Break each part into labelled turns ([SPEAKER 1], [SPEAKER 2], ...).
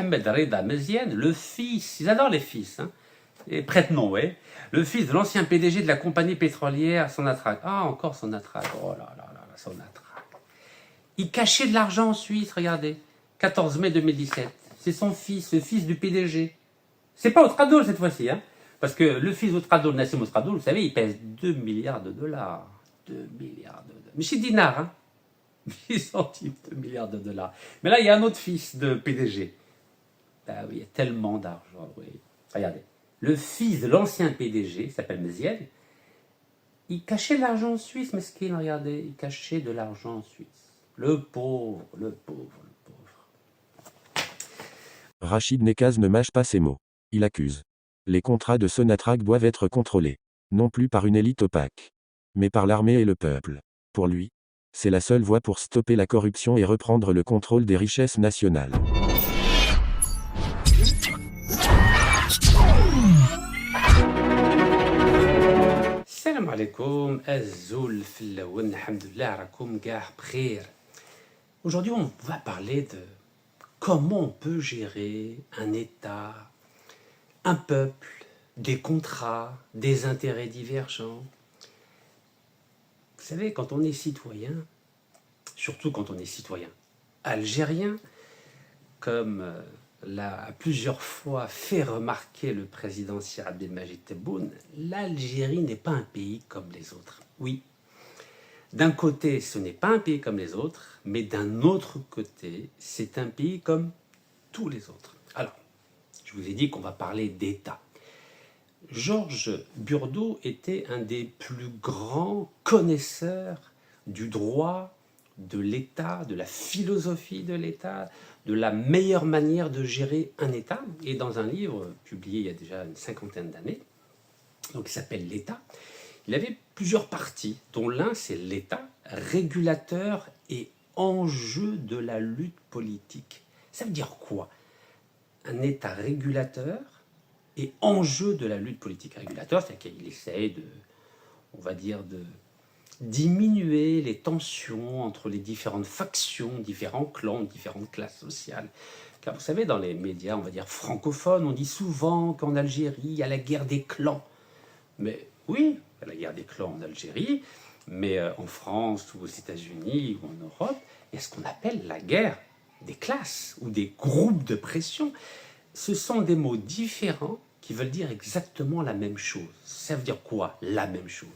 [SPEAKER 1] Mohamed Reda Meziane, le fils, ils adorent les fils, hein, et prête-nom, ouais, le fils de l'ancien PDG de la compagnie pétrolière Sonatrach. Ah, encore Sonatrach, oh là là là, Sonatrach. Il cachait de l'argent en Suisse, regardez, 14 mai 2017. C'est son fils, le fils du PDG. C'est pas Otradoul cette fois-ci, hein, parce que le fils d'Otradoul, Nassim Otradoul, vous savez, il pèse 2 milliards de dollars. 2 milliards de dollars. Mais c'est dinars, hein. 10 centimes de milliards de dollars. Mais là, il y a un autre fils de PDG. Ah oui, il y a tellement d'argent, oui. Regardez. Le fils de l'ancien PDG, il s'appelle Meziane, il cachait de l'argent en Suisse, mesquin, regardez, il cachait de l'argent en Suisse. Le pauvre, le pauvre, le pauvre.
[SPEAKER 2] Rachid Nekaz ne mâche pas ses mots. Il accuse. Les contrats de Sonatrach doivent être contrôlés. Non plus par une élite opaque, mais par l'armée et le peuple. Pour lui, c'est la seule voie pour stopper la corruption et reprendre le contrôle des richesses nationales.
[SPEAKER 1] Salam alaikum, Azoul Fillaoun, alhamdoulilah, rakoum gah bkhir. Aujourd'hui, on va parler de comment on peut gérer un État, un peuple, des contrats, des intérêts divergents. Vous savez, quand on est citoyen, surtout quand on est citoyen algérien, comme l'a plusieurs fois fait remarquer le président Sir Abdelmajid Tebboune, l'Algérie n'est pas un pays comme les autres. Oui, d'un côté, ce n'est pas un pays comme les autres, mais d'un autre côté, c'est un pays comme tous les autres. Alors, je vous ai dit qu'on va parler d'État. Georges Burdeau était un des plus grands connaisseurs du droit, de l'État, de la philosophie de l'État, de la meilleure manière de gérer un État. Et dans un livre publié il y a déjà une cinquantaine d'années, donc qui s'appelle l'État, il avait plusieurs parties, dont l'un c'est l'État, régulateur et enjeu de la lutte politique. Ça veut dire quoi? Un État régulateur et enjeu de la lutte politique. Régulateur, c'est-à-dire qu'il essaye de, on va dire, de diminuer les tensions entre les différentes factions, différents clans, différentes classes sociales. Car vous savez, dans les médias, on va dire francophones, on dit souvent qu'en Algérie, il y a la guerre des clans. Mais oui, il y a la guerre des clans en Algérie, mais en France ou aux États-Unis ou en Europe, il y a ce qu'on appelle la guerre des classes ou des groupes de pression. Ce sont des mots différents qui veulent dire exactement la même chose. Ça veut dire quoi, la même chose?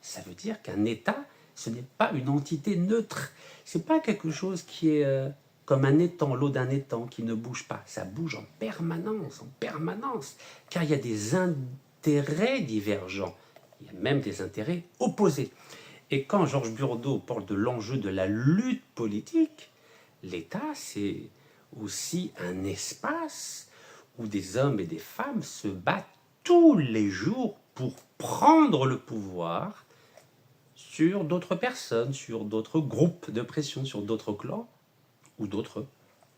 [SPEAKER 1] Ça veut dire qu'un État, ce n'est pas une entité neutre. Ce n'est pas quelque chose qui est comme un étang, l'eau d'un étang qui ne bouge pas. Ça bouge en permanence, car il y a des intérêts divergents. Il y a même des intérêts opposés. Et quand Georges Burdeau parle de l'enjeu de la lutte politique, l'État, c'est aussi un espace où des hommes et des femmes se battent tous les jours pour prendre le pouvoir sur d'autres personnes, sur d'autres groupes de pression, sur d'autres clans ou d'autres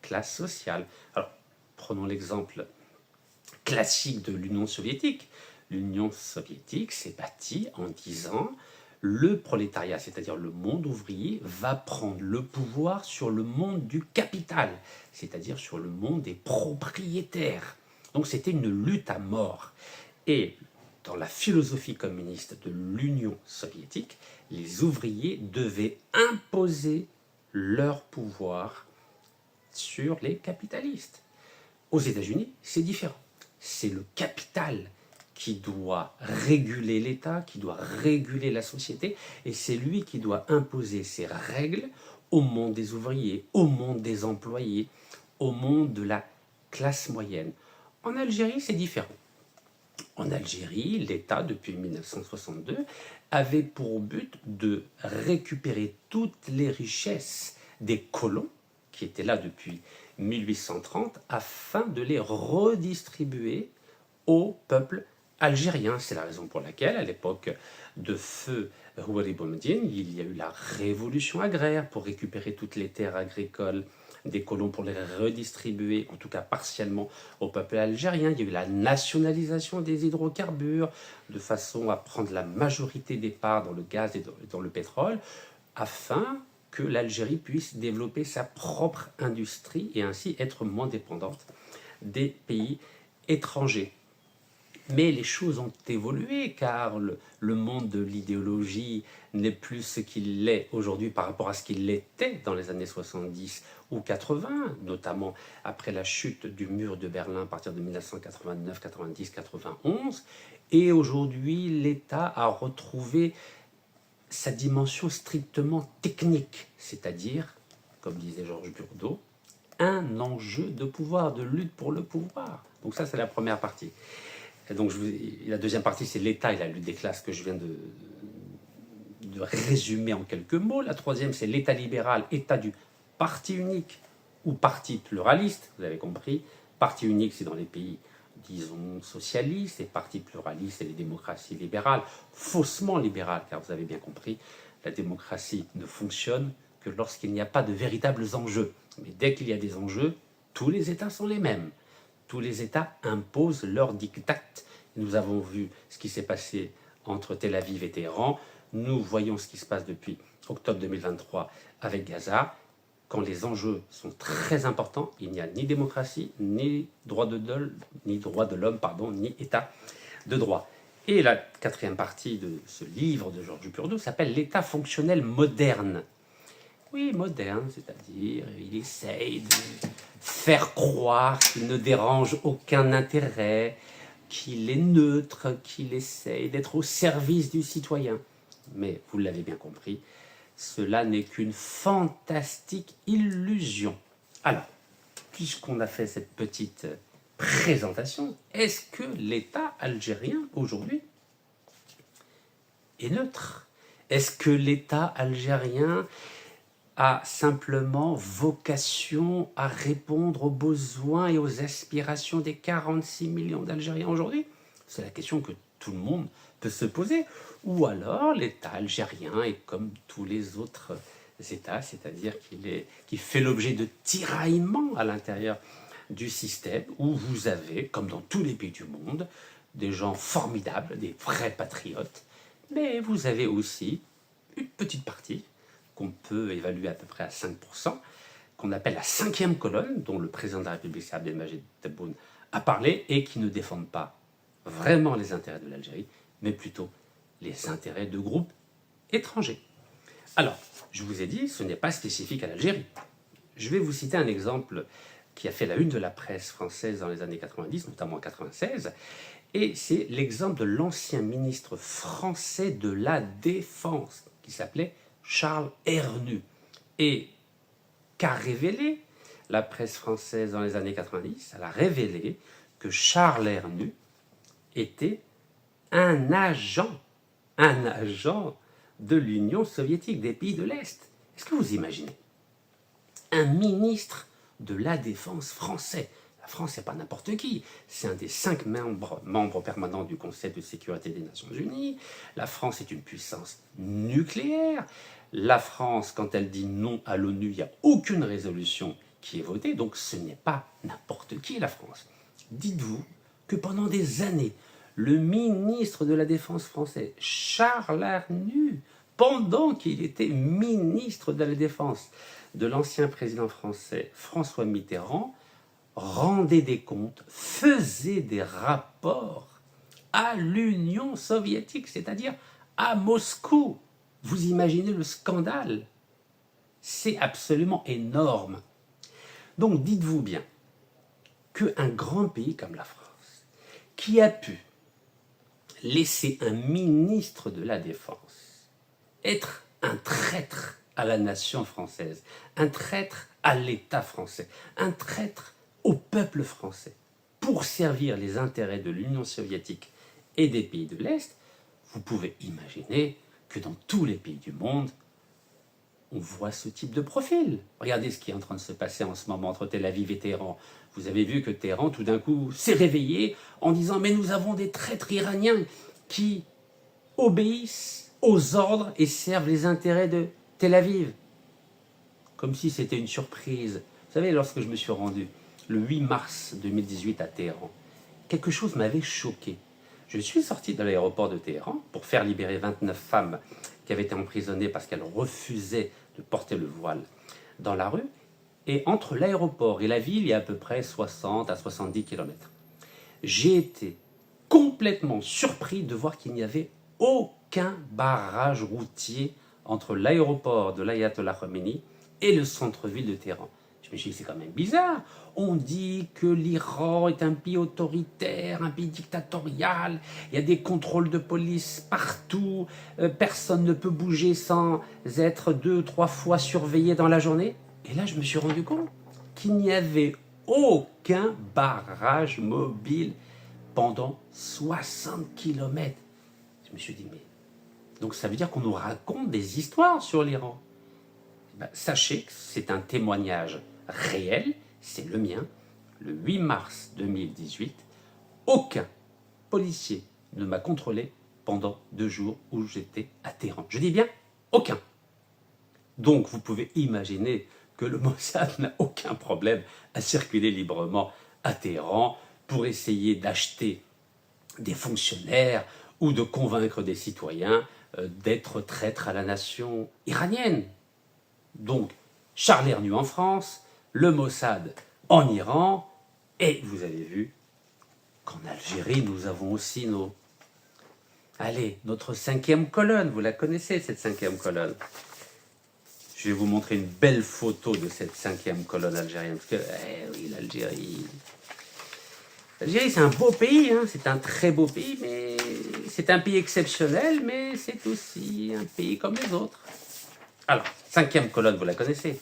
[SPEAKER 1] classes sociales. Alors, prenons l'exemple classique de l'Union soviétique. L'Union soviétique s'est bâtie en disant le prolétariat, c'est-à-dire le monde ouvrier, va prendre le pouvoir sur le monde du capital, c'est-à-dire sur le monde des propriétaires. Donc c'était une lutte à mort. Et dans la philosophie communiste de l'Union soviétique, les ouvriers devaient imposer leur pouvoir sur les capitalistes. Aux États-Unis, c'est différent. C'est le capital qui doit réguler l'État, qui doit réguler la société, et c'est lui qui doit imposer ses règles au monde des ouvriers, au monde des employés, au monde de la classe moyenne. En Algérie, c'est différent. En Algérie, l'État, depuis 1962, avait pour but de récupérer toutes les richesses des colons, qui étaient là depuis 1830, afin de les redistribuer au peuple algérien. C'est la raison pour laquelle, à l'époque de feu Houari Boumediene, il y a eu la révolution agraire pour récupérer toutes les terres agricoles des colons pour les redistribuer, en tout cas partiellement, au peuple algérien. Il y a eu la nationalisation des hydrocarbures de façon à prendre la majorité des parts dans le gaz et dans le pétrole, afin que l'Algérie puisse développer sa propre industrie et ainsi être moins dépendante des pays étrangers. Mais les choses ont évolué car le monde de l'idéologie n'est plus ce qu'il est aujourd'hui par rapport à ce qu'il était dans les années 70 ou 80, notamment après la chute du mur de Berlin à partir de 1989, 90, 91. Et aujourd'hui, l'État a retrouvé sa dimension strictement technique, c'est-à-dire, comme disait Georges Burdeau, un enjeu de pouvoir, de lutte pour le pouvoir. Donc ça, c'est la première partie. Et donc la deuxième partie, c'est l'État et la lutte des classes que je viens de résumer en quelques mots. La troisième, c'est l'État libéral, État du parti unique ou parti pluraliste, vous avez compris. Parti unique, c'est dans les pays, disons, socialistes, et parti pluraliste, c'est les démocraties libérales, faussement libérales, car vous avez bien compris, la démocratie ne fonctionne que lorsqu'il n'y a pas de véritables enjeux. Mais dès qu'il y a des enjeux, tous les États sont les mêmes. Tous les États imposent leurs diktats. Nous avons vu ce qui s'est passé entre Tel Aviv et Téhéran. Nous voyons ce qui se passe depuis octobre 2023 avec Gaza. Quand les enjeux sont très importants, il n'y a ni démocratie, ni droit de l'homme, ni État de droit. Et la quatrième partie de ce livre de Georges Burdeau s'appelle « L'État fonctionnel moderne ». Oui, moderne, c'est-à-dire il essaye de faire croire qu'il ne dérange aucun intérêt, qu'il est neutre, qu'il essaye d'être au service du citoyen. Mais vous l'avez bien compris, cela n'est qu'une fantastique illusion. Alors, puisqu'on a fait cette petite présentation, est-ce que l'État algérien aujourd'hui est neutre? Est-ce que l'État algérien a simplement vocation à répondre aux besoins et aux aspirations des 46 millions d'Algériens aujourd'hui? C'est la question que tout le monde peut se poser. Ou alors l'État algérien est comme tous les autres États, c'est-à-dire qu'il fait l'objet de tiraillements à l'intérieur du système, où vous avez, comme dans tous les pays du monde, des gens formidables, des vrais patriotes, mais vous avez aussi une petite partie qu'on peut évaluer à peu près à 5%, qu'on appelle la cinquième colonne, dont le président de la République, Abdelmajid Tebboune, a parlé, et qui ne défendent pas vraiment les intérêts de l'Algérie, mais plutôt les intérêts de groupes étrangers. Alors, je vous ai dit, ce n'est pas spécifique à l'Algérie. Je vais vous citer un exemple qui a fait la une de la presse française dans les années 90, notamment en 96, et c'est l'exemple de l'ancien ministre français de la Défense, qui s'appelait Charles Hernu. Et qu'a révélé la presse française dans les années 90? Elle a révélé que Charles Hernu était un agent de l'Union soviétique, des pays de l'Est. Est-ce que vous imaginez un ministre de la Défense français? La France, c'est pas n'importe qui. C'est un des 5 membres permanents du Conseil de sécurité des Nations Unies. La France est une puissance nucléaire. La France, quand elle dit non à l'ONU, il n'y a aucune résolution qui est votée. Donc ce n'est pas n'importe qui, la France. Dites-vous que pendant des années, le ministre de la Défense français, Charles Hernu, pendant qu'il était ministre de la Défense de l'ancien président français François Mitterrand, rendait des comptes, faisait des rapports à l'Union soviétique, c'est-à-dire à Moscou. Vous imaginez le scandale? C'est absolument énorme. Donc dites-vous bien qu'un grand pays comme la France, qui a pu laisser un ministre de la Défense être un traître à la nation française, un traître à l'État français, un traître au peuple français, pour servir les intérêts de l'Union soviétique et des pays de l'Est, vous pouvez imaginer que dans tous les pays du monde, on voit ce type de profil. Regardez ce qui est en train de se passer en ce moment entre Tel Aviv et Téhéran. Vous avez vu que Téhéran, tout d'un coup, s'est réveillé en disant « Mais nous avons des traîtres iraniens qui obéissent aux ordres et servent les intérêts de Tel Aviv. » Comme si c'était une surprise. Vous savez, lorsque je me suis rendu le 8 mars 2018 à Téhéran, quelque chose m'avait choqué. Je suis sorti de l'aéroport de Téhéran pour faire libérer 29 femmes qui avaient été emprisonnées parce qu'elles refusaient de porter le voile dans la rue. Et entre l'aéroport et la ville, il y a à peu près 60 à 70 kilomètres. J'ai été complètement surpris de voir qu'il n'y avait aucun barrage routier entre l'aéroport de l'Ayatollah Khomeini et le centre-ville de Téhéran. Je me suis dit, c'est quand même bizarre. On dit que l'Iran est un pays autoritaire, un pays dictatorial, il y a des contrôles de police partout, personne ne peut bouger sans être 2-3 fois surveillé dans la journée. Et là, je me suis rendu compte qu'il n'y avait aucun barrage mobile pendant 60 kilomètres. Je me suis dit, mais... Donc ça veut dire qu'on nous raconte des histoires sur l'Iran. Ben, sachez que c'est un témoignage réel, c'est le mien. Le 8 mars 2018, aucun policier ne m'a contrôlé pendant 2 jours où j'étais à Téhéran. Je dis bien aucun. Donc vous pouvez imaginer que le Mossad n'a aucun problème à circuler librement à Téhéran pour essayer d'acheter des fonctionnaires ou de convaincre des citoyens d'être traîtres à la nation iranienne. Donc, Charles Hernu en France, le Mossad en Iran, et vous avez vu qu'en Algérie, nous avons aussi notre 5e colonne. Vous la connaissez, cette 5e colonne. Je vais vous montrer une belle photo de cette 5e colonne algérienne. Parce que, oui, l'Algérie... L'Algérie, c'est un beau pays, hein, c'est un très beau pays, mais c'est un pays exceptionnel, mais c'est aussi un pays comme les autres. Alors, 5e colonne, vous la connaissez.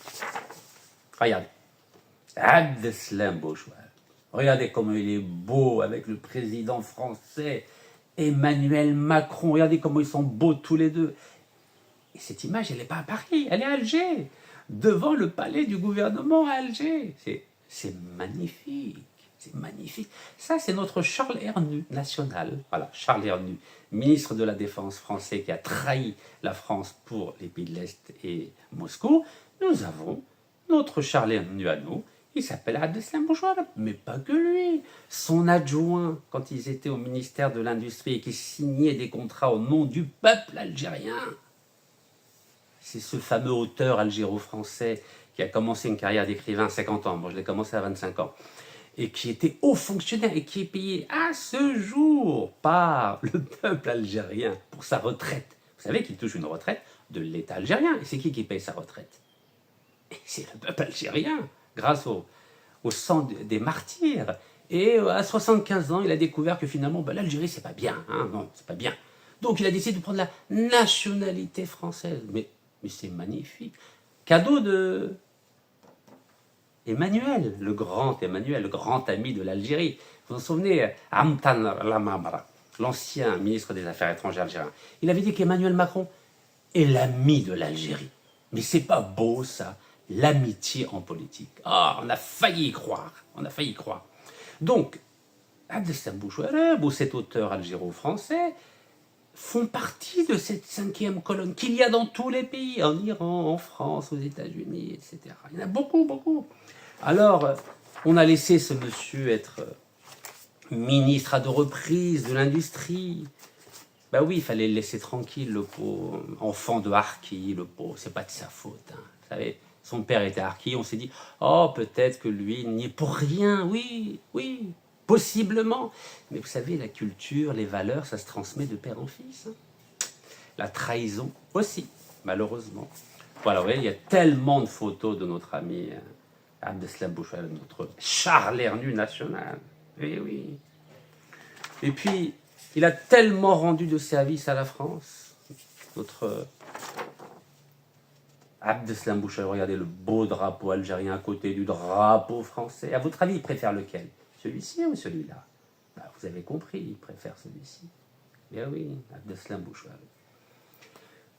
[SPEAKER 1] Regardez. Abdeslam Bouchoual. Regardez comment il est beau avec le président français, Emmanuel Macron. Regardez comment ils sont beaux tous les deux. Et cette image, elle n'est pas à Paris, elle est à Alger, devant le palais du gouvernement à Alger. C'est magnifique. C'est magnifique. Ça, c'est notre Charles Hernu national. Voilà, Charles Hernu, ministre de la Défense français qui a trahi la France pour les pays de l'Est et Moscou. Nous avons notre Charles Hernu à nous. Il s'appelle Abdeslam Bouchoual. Mais pas que lui. Son adjoint, quand ils étaient au ministère de l'Industrie et qui signaient des contrats au nom du peuple algérien. C'est ce fameux auteur algéro-français qui a commencé une carrière d'écrivain à 50 ans. Moi, je l'ai commencé à 25 ans. Et qui était haut fonctionnaire et qui est payé à ce jour par le peuple algérien pour sa retraite. Vous savez qu'il touche une retraite de l'État algérien. Et c'est qui paye sa retraite? C'est le peuple algérien, grâce au sang des martyrs. Et à 75 ans, il a découvert que finalement, l'Algérie, c'est pas bien. Hein, non, c'est pas bien. Donc il a décidé de prendre la nationalité française. Mais c'est magnifique. Cadeau de... Emmanuel, le grand ami de l'Algérie. Vous vous souvenez, Amtan Lamamra, l'ancien ministre des Affaires étrangères algérien. Il avait dit qu'Emmanuel Macron est l'ami de l'Algérie. Mais c'est pas beau ça, l'amitié en politique. On a failli y croire, Donc, Abdeslam Bouchoual ou cet auteur algéro-français font partie de cette 5e colonne qu'il y a dans tous les pays, en Iran, en France, aux États-Unis, etc. Il y en a beaucoup, beaucoup. Alors, on a laissé ce monsieur être ministre à 2 reprises de l'industrie. Ben oui, il fallait le laisser tranquille, le pauvre enfant de harki, le pauvre, c'est pas de sa faute. Hein. Vous savez, son père était harki, on s'est dit, peut-être que lui, il n'y est pour rien, oui, possiblement. Mais vous savez, la culture, les valeurs, ça se transmet de père en fils. Hein. La trahison aussi, malheureusement. Voilà, vous voyez, il y a tellement de photos de notre ami Abdeslam Bouchoual, notre Charles Hernu national. Oui. Et puis, il a tellement rendu de service à la France, notre Abdeslam Bouchoual. Regardez le beau drapeau algérien à côté du drapeau français. À votre avis, il préfère lequel? Celui-ci ou celui-là? Vous avez compris, il préfère celui-ci. Bien oui, Abdeslam Bouchoual.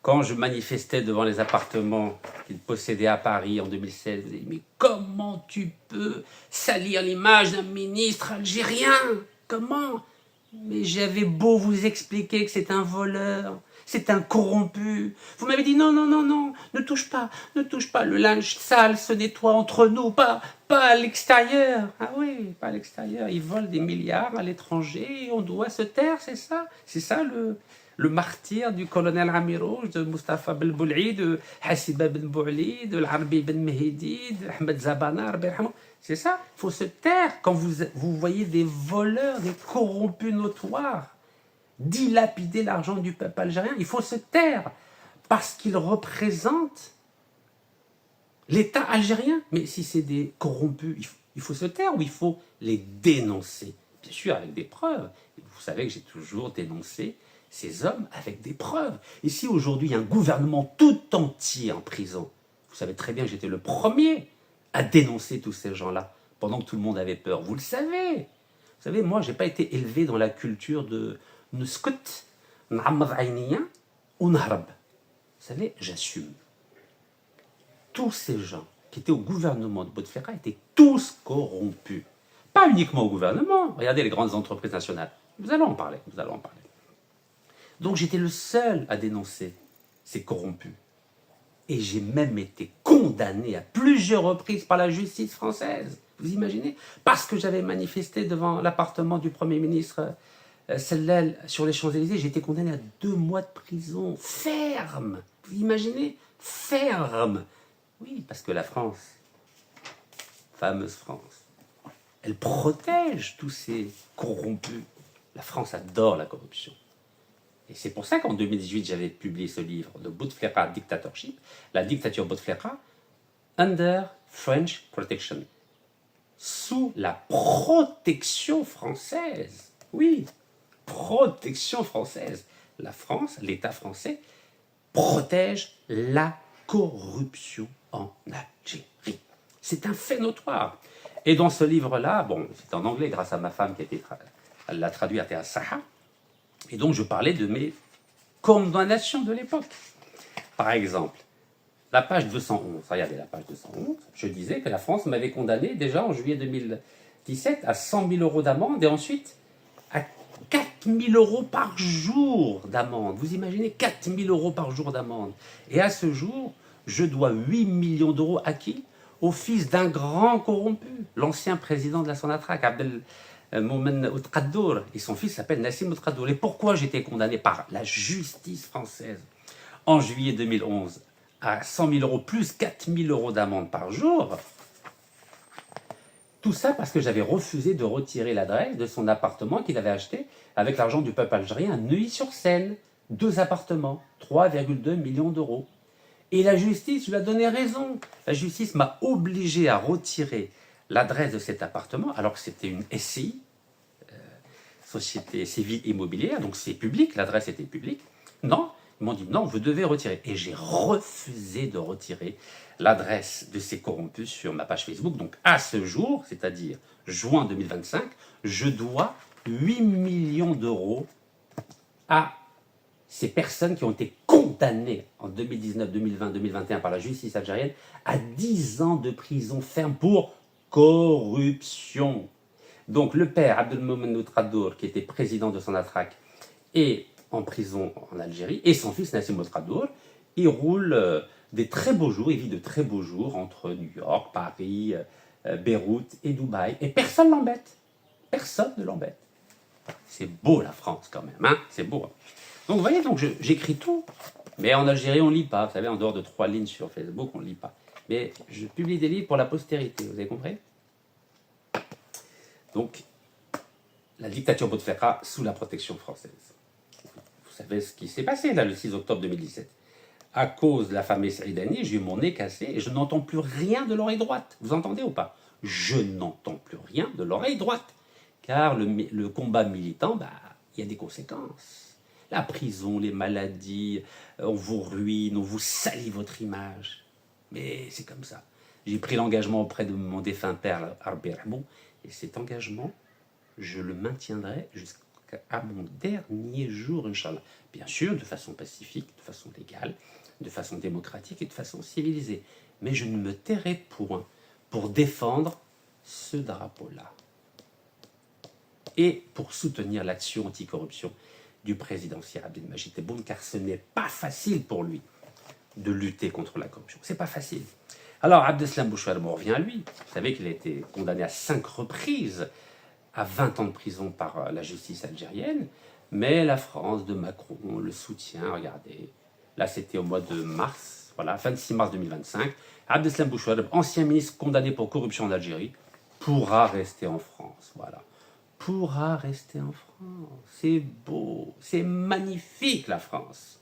[SPEAKER 1] Quand je manifestais devant les appartements qu'il possédait à Paris en 2016, je me disais, mais comment tu peux salir l'image d'un ministre algérien? Comment? Mais j'avais beau vous expliquer que c'est un voleur, C'est un corrompu. Vous m'avez dit non, non, non, non, ne touche pas, ne touche pas. Le linge sale se nettoie entre nous, pas à l'extérieur. Ah oui, pas à l'extérieur. Ils volent des milliards à l'étranger et on doit se taire, c'est ça? C'est ça le martyr du colonel Amirouj, de Mustafa Ben Boul'i, de Hassiba Ben Bouli, de l'Arbi Ben Mehdi, de Ahmed Zabana, c'est ça? Il faut se taire quand vous voyez des voleurs, des corrompus notoires dilapider l'argent du peuple algérien. Il faut se taire parce qu'ils représentent l'État algérien. Mais si c'est des corrompus, il faut se taire ou il faut les dénoncer? Bien sûr, avec des preuves. Vous savez que j'ai toujours dénoncé ces hommes avec des preuves. Et si aujourd'hui il y a un gouvernement tout entier en prison, vous savez très bien que j'étais le premier à dénoncer tous ces gens-là pendant que tout le monde avait peur. Vous le savez. Vous savez, moi, je n'ai pas été élevé dans la culture de Nuskut, N'amad Aïniya ou Nahrab. Vous savez, j'assume. Tous ces gens qui étaient au gouvernement de Bouteflika étaient tous corrompus. Pas uniquement au gouvernement. Regardez les grandes entreprises nationales. Nous allons en parler. Donc j'étais le seul à dénoncer ces corrompus. Et j'ai même été condamné à plusieurs reprises par la justice française. Vous imaginez? Parce que j'avais manifesté devant l'appartement du Premier ministre Sellel sur les Champs-Élysées, j'ai été condamné à 2 mois de prison ferme. Vous imaginez? Ferme. Oui, parce que la France, fameuse France, elle protège tous ces corrompus. La France adore la corruption. Et c'est pour ça qu'en 2018, j'avais publié ce livre, de Bouteflika Dictatorship, la dictature Bouteflika, Under French Protection. Sous la protection française. Oui, protection française. La France, l'État français, protège la corruption en Algérie. C'est un fait notoire. Et dans ce livre-là, bon, c'est en anglais grâce à ma femme qui elle l'a traduit à Théa Saha. Et donc je parlais de mes condamnations de l'époque. Par exemple, la page 211, regardez la page 211, je disais que la France m'avait condamné déjà en juillet 2017 à 100 000 euros d'amende et ensuite à 4 000 euros par jour d'amende. Vous imaginez 4 000 euros par jour d'amende. Et à ce jour, je dois 8 millions d'euros à qui? Au fils d'un grand corrompu, l'ancien président de la Sonatrach, Abdelmoumen Outkaddour, et son fils s'appelle Nassim Outkaddour. Et pourquoi j'étais condamné par la justice française en juillet 2011 à 100 000 euros plus 4 000 euros d'amende par jour? Tout ça parce que j'avais refusé de retirer l'adresse de son appartement qu'il avait acheté avec l'argent du peuple algérien à Neuilly-sur-Seine. 2 appartements, 3,2 millions d'euros. Et la justice lui a donné raison. La justice m'a obligé à retirer l'adresse de cet appartement alors que c'était une SCI, Société Civile Immobilière, donc c'est public, l'adresse était publique. Non, ils m'ont dit non, vous devez retirer. Et j'ai refusé de retirer l'adresse de ces corrompus sur ma page Facebook. Donc à ce jour, c'est-à-dire juin 2025, je dois 8 millions d'euros à ces personnes qui ont été condamnées en 2019, 2020, 2021 par la justice algérienne à 10 ans de prison ferme pour corruption. Donc le père Abdelmoumen Outkaddour, qui était président de Sonatrach, est en prison en Algérie, et son fils Nassim Outkaddour, il roule des très beaux jours, il vit de très beaux jours entre New York, Paris, Beyrouth et Dubaï, et personne ne l'embête. Personne ne l'embête. C'est beau la France quand même, hein, c'est beau. Donc vous voyez, donc j'écris tout, mais en Algérie on ne lit pas, vous savez, en dehors de 3 lignes sur Facebook, on ne lit pas. Mais je publie des livres pour la postérité, vous avez compris? Donc, la dictature Bouteflika sous la protection française. Vous savez ce qui s'est passé là le 6 octobre 2017. À cause de la fameuse Saïdani, j'ai eu mon nez cassé et je n'entends plus rien de l'oreille droite. Vous entendez ou pas? Je n'entends plus rien de l'oreille droite. Car le combat militant, il y a des conséquences. La prison, les maladies, on vous ruine, on vous salit votre image. Mais c'est comme ça. J'ai pris l'engagement auprès de mon défunt père, Arbi Rahmou, et cet engagement, je le maintiendrai jusqu'à mon dernier jour, Inch'Allah. Bien sûr, de façon pacifique, de façon légale, de façon démocratique et de façon civilisée. Mais je ne me tairai point pour défendre ce drapeau-là. Et pour soutenir l'action anticorruption du président Sir Abdelmajid Tebboune, car ce n'est pas facile pour lui de lutter contre la corruption. C'est pas facile. Alors, Abdeslam Bouchouareb, on revient à lui. Vous savez qu'il a été condamné à 5 reprises à 20 ans de prison par la justice algérienne, mais la France de Macron le soutient. Regardez, là c'était au mois de mars, voilà, 26 mars 2025. Abdeslam Bouchouareb, ancien ministre condamné pour corruption en Algérie, pourra rester en France. Voilà. Pourra rester en France. C'est beau, c'est magnifique la France.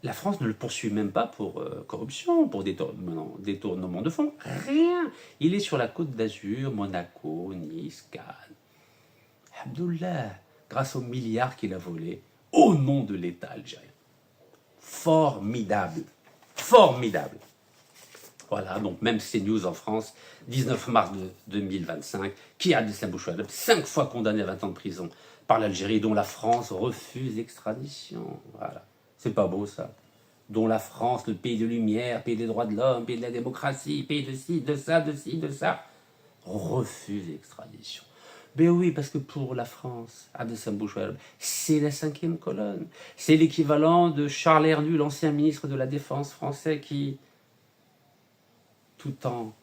[SPEAKER 1] La France ne le poursuit même pas pour corruption, pour détournement de fonds. Rien. Il est sur la côte d'Azur, Monaco, Nice, Cannes. Abdullah, grâce aux milliards qu'il a volés au nom de l'État algérien. Formidable. Formidable. Voilà, donc même CNews en France, 19 mars 2025, qui a Abdeslam Bouchouareb, 5 fois condamné à 20 ans de prison par l'Algérie, dont la France refuse l'extradition. Voilà. C'est pas beau ça. Dont la France, le pays de lumière, pays des droits de l'homme, pays de la démocratie, pays de ci, de ça, refuse l'extradition. Ben oui, parce que pour la France, Abdeslam Bouchouareb, c'est la 5e colonne. C'est l'équivalent de Charles Hernu, l'ancien ministre de la Défense français, qui, tout en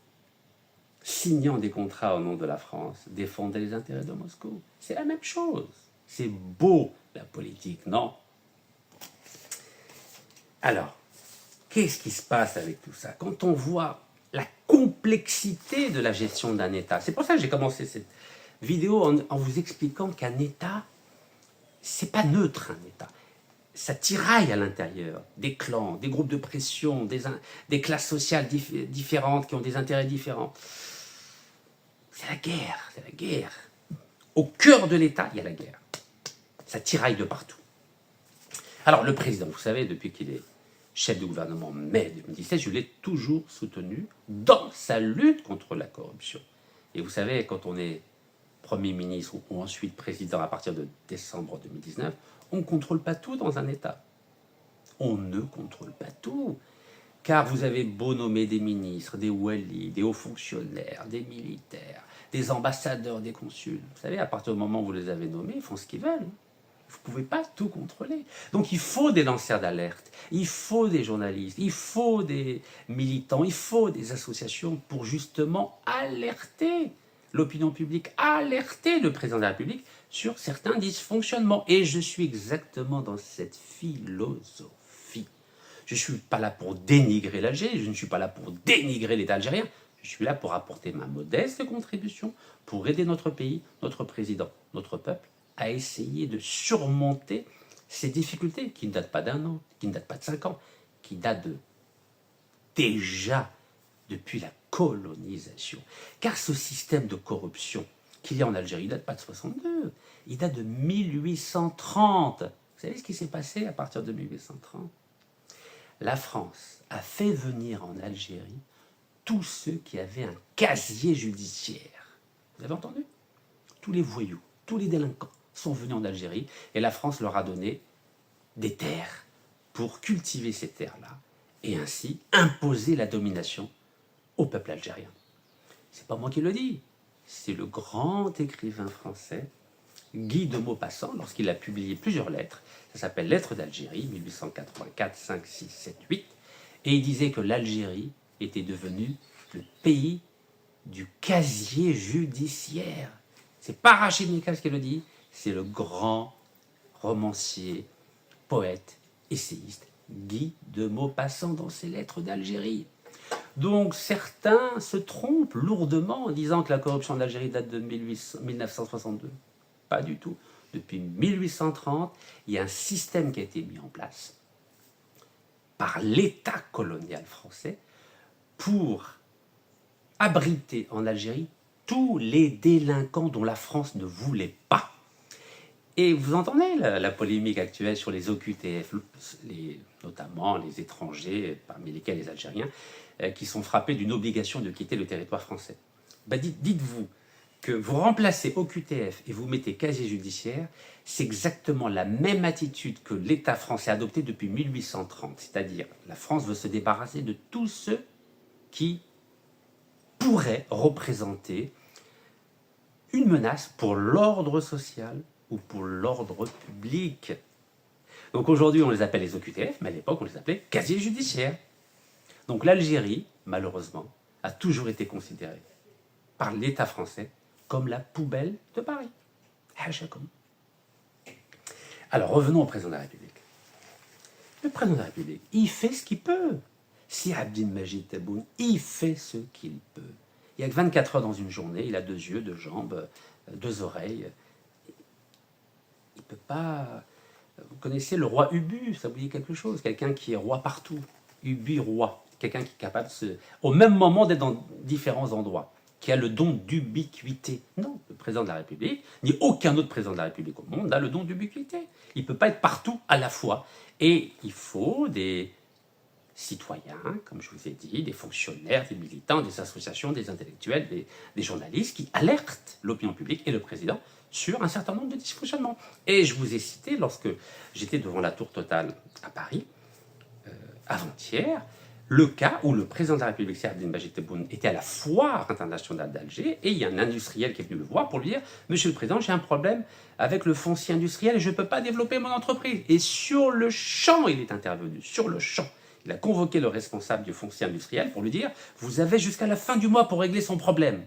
[SPEAKER 1] signant des contrats au nom de la France, défendait les intérêts de Moscou. C'est la même chose. C'est beau, la politique, non? Alors, qu'est-ce qui se passe avec tout ça? Quand on voit la complexité de la gestion d'un État, c'est pour ça que j'ai commencé cette vidéo en vous expliquant qu'un État, c'est pas neutre un État. Ça tiraille à l'intérieur, des clans, des groupes de pression, des classes sociales différentes qui ont des intérêts différents. C'est la guerre, c'est la guerre. Au cœur de l'État, il y a la guerre. Ça tiraille de partout. Alors le président, vous savez, depuis qu'il est chef du gouvernement en mai 2017, je l'ai toujours soutenu dans sa lutte contre la corruption. Et vous savez, quand on est Premier ministre ou ensuite président à partir de décembre 2019, on ne contrôle pas tout dans un État. On ne contrôle pas tout. Car vous avez beau nommer des ministres, des walis, des hauts fonctionnaires, des militaires, des ambassadeurs, des consuls. Vous savez, à partir du moment où vous les avez nommés, ils font ce qu'ils veulent. Vous ne pouvez pas tout contrôler. Donc il faut des lanceurs d'alerte, il faut des journalistes, il faut des militants, il faut des associations pour justement alerter l'opinion publique, alerter le président de la République sur certains dysfonctionnements. Et je suis exactement dans cette philosophie. Je ne suis pas là pour dénigrer l'Algérie, je ne suis pas là pour dénigrer l'État algérien, je suis là pour apporter ma modeste contribution pour aider notre pays, notre président, notre peuple à essayer de surmonter ces difficultés qui ne datent pas d'1 an, qui ne datent pas de 5 ans, qui datent déjà depuis la colonisation. Car ce système de corruption qu'il y a en Algérie, il ne date pas de 62, il date de 1830. Vous savez ce qui s'est passé à partir de 1830? La France a fait venir en Algérie tous ceux qui avaient un casier judiciaire. Vous avez entendu? Tous les voyous, tous les délinquants sont venus en Algérie et la France leur a donné des terres pour cultiver ces terres-là et ainsi imposer la domination au peuple algérien. C'est pas moi qui le dis, c'est le grand écrivain français Guy de Maupassant, lorsqu'il a publié plusieurs lettres, ça s'appelle Lettres d'Algérie, 1884, 5, 6, 7, 8, et il disait que l'Algérie était devenue le pays du casier judiciaire. C'est pas Rachid Nekaz qui le dit, c'est le grand romancier, poète, essayiste Guy de Maupassant dans ses Lettres d'Algérie. Donc certains se trompent lourdement en disant que la corruption d'Algérie date de 1962. Pas du tout. Depuis 1830, il y a un système qui a été mis en place par l'État colonial français pour abriter en Algérie tous les délinquants dont la France ne voulait pas. Et vous entendez la polémique actuelle sur les OQTF, notamment les étrangers, parmi lesquels les Algériens, qui sont frappés d'une obligation de quitter le territoire français. Dites-vous que vous remplacez OQTF et vous mettez casier judiciaire, c'est exactement la même attitude que l'État français a adoptée depuis 1830. C'est-à-dire, la France veut se débarrasser de tous ceux qui pourraient représenter une menace pour l'ordre social ou pour l'ordre public. Donc aujourd'hui, on les appelle les OQTF, mais à l'époque, on les appelait casiers judiciaires. Donc l'Algérie, malheureusement, a toujours été considérée par l'État français comme la poubelle de Paris. Alors revenons au président de la République. Le président de la République, il fait ce qu'il peut. Si Abdelmajid Tebboune, il fait ce qu'il peut. Il n'y a que 24 heures dans une journée, il a 2 yeux, 2 jambes, 2 oreilles. Il ne peut pas... Vous connaissez le roi Ubu, ça vous dit quelque chose? Quelqu'un qui est roi partout. Ubu roi. Quelqu'un qui est capable au même moment d'être dans différents endroits, qui a le don d'ubiquité. Non, le président de la République, ni aucun autre président de la République au monde n'a le don d'ubiquité. Il ne peut pas être partout à la fois. Et il faut des citoyens, comme je vous ai dit, des fonctionnaires, des militants, des associations, des intellectuels, des journalistes qui alertent l'opinion publique et le président sur un certain nombre de dysfonctionnements. Et je vous ai cité, lorsque j'étais devant la Tour Totale à Paris, avant-hier, le cas où le président de la République, c'est Abdelmajid Tebboune, était à la foire internationale d'Alger et il y a un industriel qui est venu le voir pour lui dire « Monsieur le Président, j'ai un problème avec le foncier industriel et je ne peux pas développer mon entreprise. » Et sur le champ, il est intervenu, sur le champ. Il a convoqué le responsable du foncier industriel pour lui dire « Vous avez jusqu'à la fin du mois pour régler son problème. »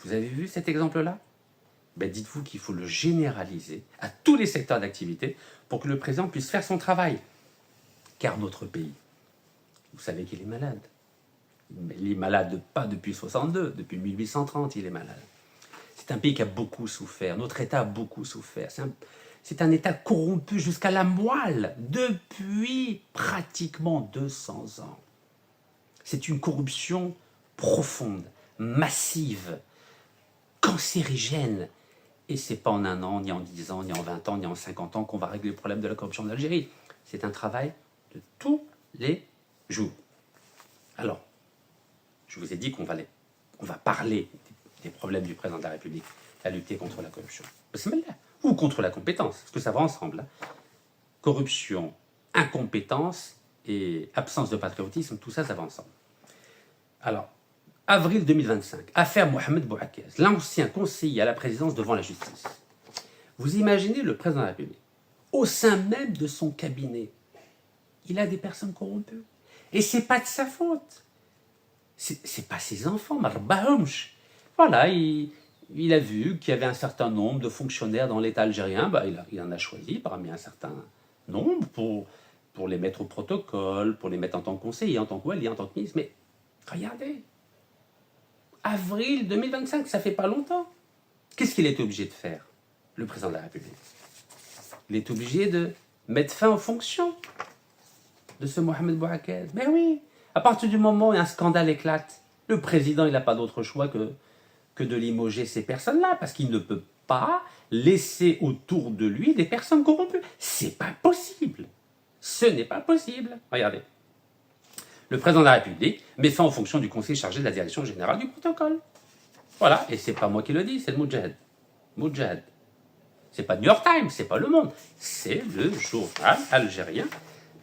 [SPEAKER 1] Vous avez vu cet exemple-là? Ben, dites-vous qu'il faut le généraliser à tous les secteurs d'activité pour que le président puisse faire son travail. Car notre pays, vous savez qu'il est malade. Mais il est malade pas depuis 62, depuis 1830 il est malade. C'est un pays qui a beaucoup souffert, notre État a beaucoup souffert. C'est un État corrompu jusqu'à la moelle depuis pratiquement 200 ans. C'est une corruption profonde, massive, cancérigène. Et ce n'est pas en 1 an, ni en 10 ans, ni en 20 ans, ni en 50 ans qu'on va régler le problème de la corruption en Algérie. C'est un travail de tous les jours. Alors, je vous ai dit qu'on va parler des problèmes du président de la République, à lutter contre la corruption. Ou contre la compétence, parce que ça va ensemble. Hein. Corruption, incompétence et absence de patriotisme, tout ça, ça va ensemble. Alors, avril 2025, affaire Mohamed Bouakez, l'ancien conseiller à la présidence devant la justice. Vous imaginez le président de la République, au sein même de son cabinet, il a des personnes corrompues. Et c'est pas de sa faute. C'est pas ses enfants, Marbahomch. Voilà, il a vu qu'il y avait un certain nombre de fonctionnaires dans l'État algérien, il en a choisi parmi un certain nombre pour les mettre au protocole, pour les mettre en tant que conseiller, en tant que wali, en tant que ministre. Mais regardez, avril 2025, ça fait pas longtemps. Qu'est-ce qu'il était obligé de faire, le président de la République? Il est obligé de mettre fin aux fonctions de ce Mohamed Bouakez. Mais oui, à partir du moment où un scandale éclate, le président, il n'a pas d'autre choix que de limoger ces personnes-là, parce qu'il ne peut pas laisser autour de lui des personnes corrompues. C'est pas possible. Ce n'est pas possible. Regardez. Le président de la République met fin aux fonctions du conseiller chargé de la direction générale du protocole. Voilà, et c'est pas moi qui le dis, c'est le Moudjahid. Moudjahid. C'est pas New York Times, c'est pas Le Monde, c'est le journal algérien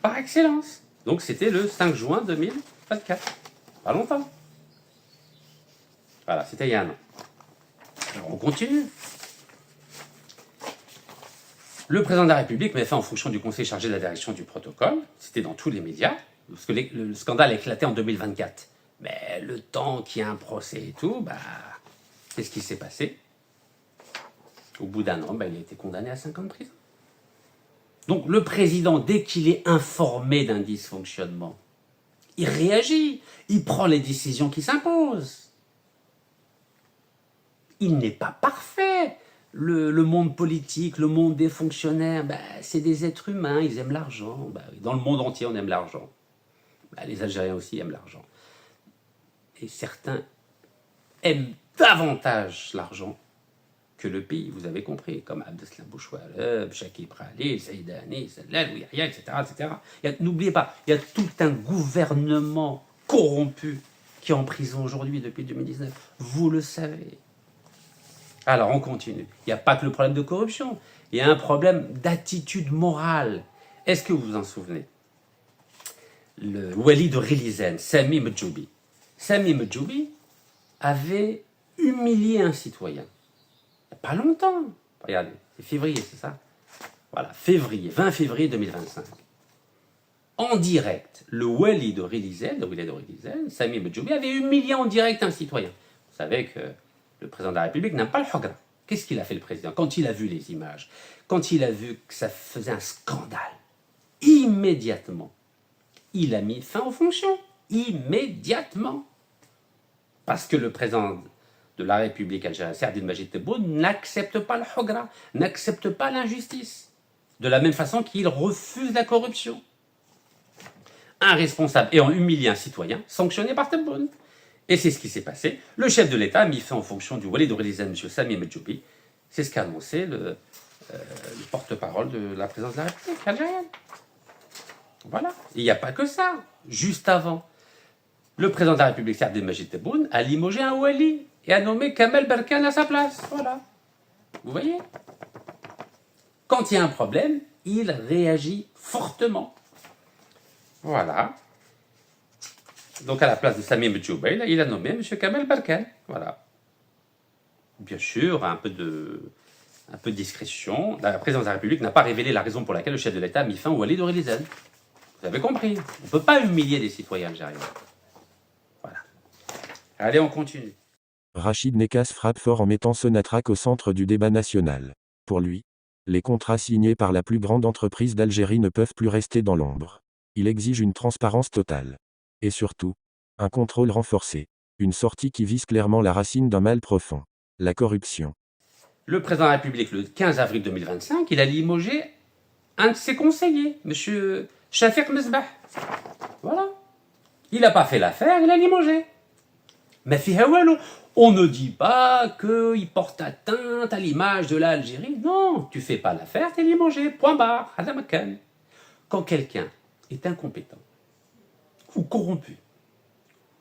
[SPEAKER 1] par excellence. Donc c'était le 5 juin 2024. Pas longtemps. Voilà, c'était il y a 1 an. Alors on continue. Le président de la République met fin en fonction du conseil chargé de la direction du protocole. C'était dans tous les médias, parce que le scandale a éclaté en 2024. Mais le temps qu'il y a un procès et tout, qu'est-ce qui s'est passé? Au bout d'1 an, il a été condamné à 5 ans de prison. Donc le président, dès qu'il est informé d'un dysfonctionnement, il réagit, il prend les décisions qui s'imposent. Il n'est pas parfait. Le monde politique, le monde des fonctionnaires, c'est des êtres humains, ils aiment l'argent. Dans le monde entier, on aime l'argent. Les Algériens aussi aiment l'argent. Et certains aiment davantage l'argent que le pays, vous avez compris, comme Abdeslam Bouchouareb, Chakib Khalil, Saïdani, Salal, Ouiria, etc. N'oubliez pas, il y a tout un gouvernement corrompu qui est en prison aujourd'hui depuis 2019. Vous le savez. Alors, on continue. Il n'y a pas que le problème de corruption, il y a un problème d'attitude morale. Est-ce que vous vous en souvenez? Le wali de Rilizane, Sami Medjoubi. Sami Medjoubi avait humilié un citoyen. Il n'y a pas longtemps. Regardez, c'est février, c'est ça? Voilà, février, 20 février 2025. En direct, le wali de Rilizel, Sami Medjoubi, avait humilié en direct un citoyen. Vous savez que le président de la République n'aime pas le hogra. Qu'est-ce qu'il a fait le président? Quand il a vu les images, quand il a vu que ça faisait un scandale, immédiatement, il a mis fin aux fonctions. Immédiatement. Parce que le président de la République algérienne, Saad El-Majid Tebboune, n'accepte pas le hogra, n'accepte pas l'injustice. De la même façon qu'il refuse la corruption. Un responsable ayant humilié un citoyen, sanctionné par Tebboune. Et c'est ce qui s'est passé. Le chef de l'État a mis fin aux fonctions du wali d'Orélizane, M. Sami Medjoubi. C'est ce qu'a annoncé le porte-parole de la présidence de la République algérienne. Voilà. Il n'y a pas que ça. Juste avant, le président de la République, Saad El-Majid Tebboune, a limogé un wali et a nommé Kamel Berkane à sa place. Voilà. Vous voyez? Quand il y a un problème, il réagit fortement. Voilà. Donc à la place de Sami Medjoubi, il a nommé M. Kamel Berkane. Voilà. Bien sûr, un peu de discrétion. La présidence de la République n'a pas révélé la raison pour laquelle le chef de l'État a mis fin au wali d'Orélizane. Vous avez compris. On ne peut pas humilier des citoyens algériens. Voilà. Allez, on continue.
[SPEAKER 2] Rachid Nekaz frappe fort en mettant Sonatrach au centre du débat national. Pour lui, les contrats signés par la plus grande entreprise d'Algérie ne peuvent plus rester dans l'ombre. Il exige une transparence totale. Et surtout, un contrôle renforcé. Une sortie qui vise clairement la racine d'un mal profond. La corruption.
[SPEAKER 1] Le président de la République, le 15 avril 2025, il a limogé un de ses conseillers, M. Shafiq Mezbah. Voilà. Il n'a pas fait l'affaire, il a limogé. Mais on ne dit pas qu'il porte atteinte à l'image de l'Algérie. Non, tu fais pas l'affaire, t'es limogé. Point barre. Quand quelqu'un est incompétent, ou corrompu,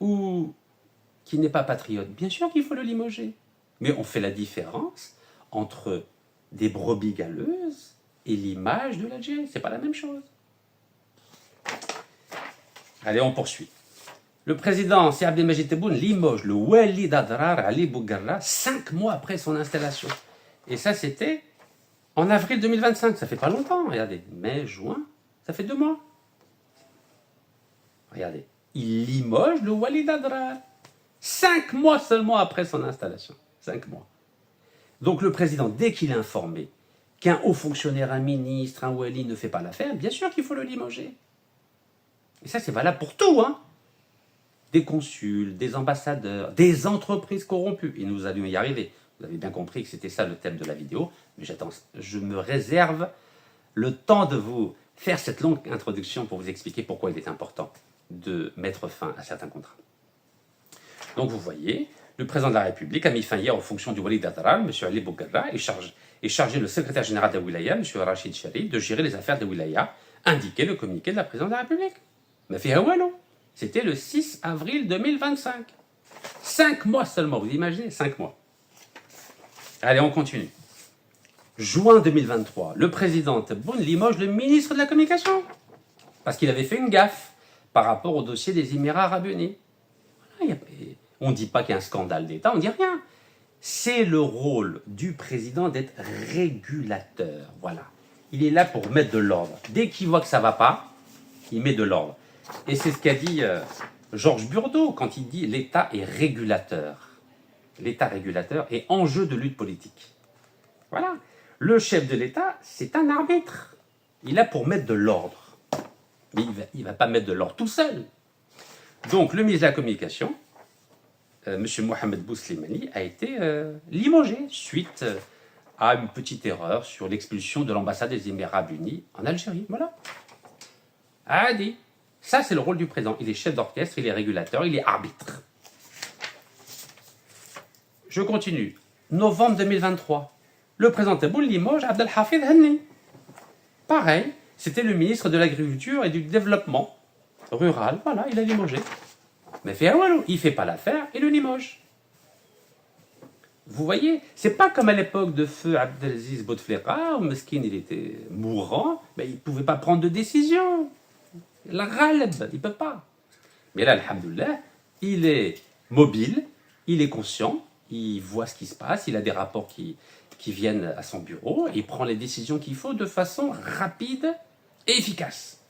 [SPEAKER 1] ou qui n'est pas patriote, bien sûr qu'il faut le limoger. Mais on fait la différence entre des brebis galeuses et l'image de l'Algérie. C'est pas la même chose. Allez, on poursuit. Le président Saad El-Majid Tebboune limoge le wali d'Adrar Ali Bougarra 5 mois après son installation. Et ça, c'était en avril 2025. Ça fait pas longtemps, regardez. Mai, juin, ça fait 2 mois. Regardez. Il limoge le wali d'Adrar 5 mois seulement après son installation. 5 mois. Donc le président, dès qu'il est informé qu'un haut fonctionnaire, un ministre, un wali ne fait pas l'affaire, bien sûr qu'il faut le limoger. Et ça, c'est valable pour tout, hein. Des consuls, des ambassadeurs, des entreprises corrompues. Et nous allions y arriver. Vous avez bien compris que c'était ça le thème de la vidéo. Mais je me réserve le temps de vous faire cette longue introduction pour vous expliquer pourquoi il est important de mettre fin à certains contrats. Donc vous voyez, le président de la République a mis fin hier aux fonctions du wali d'Adrar, M. Ali Bougarra, et chargé le secrétaire général de la Wilaya, M. Rachid Sharif, de gérer les affaires de Wilaya, indiqué le communiqué de la présidence de la République. Mais c'était le 6 avril 2025. 5 mois seulement, vous imaginez? 5 mois. Allez, on continue. Juin 2023, le président Tebboune limoge le ministre de la Communication, parce qu'il avait fait une gaffe par rapport au dossier des Émirats Arabes Unis. Voilà, on ne dit pas qu'il y a un scandale d'État, on ne dit rien. C'est le rôle du président d'être régulateur. Voilà. Il est là pour mettre de l'ordre. Dès qu'il voit que ça ne va pas, il met de l'ordre. Et c'est ce qu'a dit Georges Burdeau quand il dit l'État est régulateur. L'État régulateur est enjeu de lutte politique. Voilà. Le chef de l'État, c'est un arbitre. Il est là pour mettre de l'ordre. Mais il ne va pas mettre de l'ordre tout seul. Donc, le ministre de la Communication, M. Mohamed Bouslimani, a été limogé suite à une petite erreur sur l'expulsion de l'ambassade des Émirats Arabes Unis en Algérie. Voilà. Adi. Ça, c'est le rôle du président. Il est chef d'orchestre, il est régulateur, il est arbitre. Je continue. Novembre 2023. Le président Tebboune limoge Abdelhafid Henni. Pareil, c'était le ministre de l'Agriculture et du Développement rural. Voilà, il a limogé. Mais il ne fait pas l'affaire, il le limoge. Vous voyez, c'est pas comme à l'époque de feu Abdelaziz Bouteflika, où Meskin, il était mourant, mais il ne pouvait pas prendre de décision. La ghalb, il ne peut pas. Mais là, alhamdoulilah, il est mobile, il est conscient, il voit ce qui se passe, il a des rapports qui viennent à son bureau, et il prend les décisions qu'il faut de façon rapide et efficace.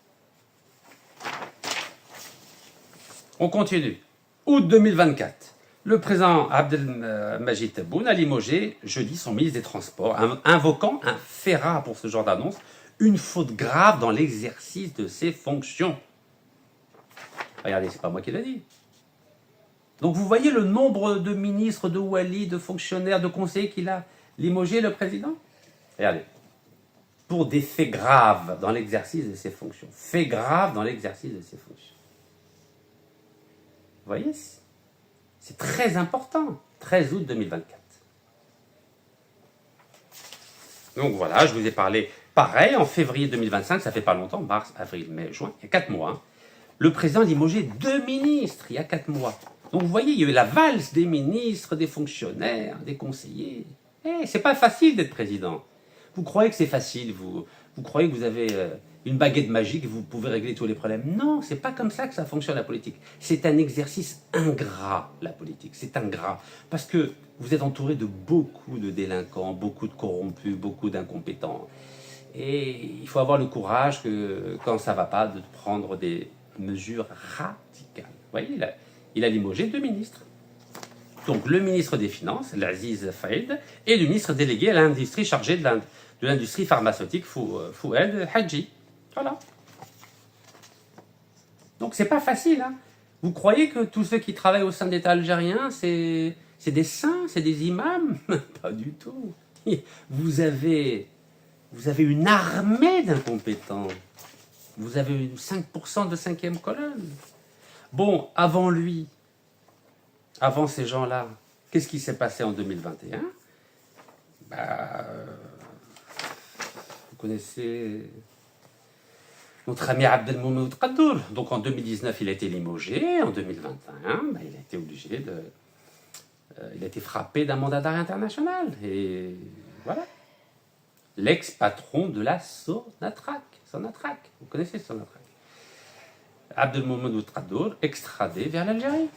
[SPEAKER 1] On continue. Août 2024. Le président Abdelmajid Tebboune a limogé jeudi son ministre des Transports, invoquant un fait rare pour ce genre d'annonce, une faute grave dans l'exercice de ses fonctions. Regardez, c'est pas moi qui l'ai dit. Donc vous voyez le nombre de ministres, de Wali, de fonctionnaires, de conseillers qu'il a limogé, le président. Regardez. Pour des faits graves dans l'exercice de ses fonctions. Faits graves dans l'exercice de ses fonctions. Vous voyez, c'est très important. 13 août 2024. Donc voilà, je vous ai parlé. Pareil, en février 2025, ça fait pas longtemps, mars, avril, mai, juin, il y a 4 mois. Hein, le président a limogé 2 ministres il y a 4 mois. Donc vous voyez, il y a eu la valse des ministres, des fonctionnaires, des conseillers. C'est pas facile d'être président. Vous croyez que c'est facile, vous croyez que vous avez une baguette magique et vous pouvez régler tous les problèmes. Non, c'est pas comme ça que ça fonctionne la politique. C'est un exercice ingrat, la politique. C'est ingrat. Parce que vous êtes entouré de beaucoup de délinquants, beaucoup de corrompus, beaucoup d'incompétents. Et il faut avoir le courage, que, quand ça va pas, de prendre des mesures radicales. Vous voyez, il a limogé 2 ministres. Donc le ministre des Finances, l'Aziz Faïd, et le ministre délégué à l'industrie chargé de l'industrie pharmaceutique, Fouad Hadji. Voilà. Donc c'est pas facile. Hein. Vous croyez que tous ceux qui travaillent au sein de l'État algérien, c'est des saints, c'est des imams? Pas du tout. Vous avez une armée d'incompétents. Vous avez 5% de 5e colonne. Bon, avant lui, avant ces gens-là, qu'est-ce qui s'est passé en 2021? Vous connaissez notre ami Abdelmoumoud Qaddour. Donc en 2019, il a été limogé. En 2021, il a été obligé il a été frappé d'un mandat d'arrêt international. Et voilà. L'ex-patron de la Sonatrach. Vous connaissez Sonatrach? Abdelmoumoud Qaddour, extradé vers l'Algérie.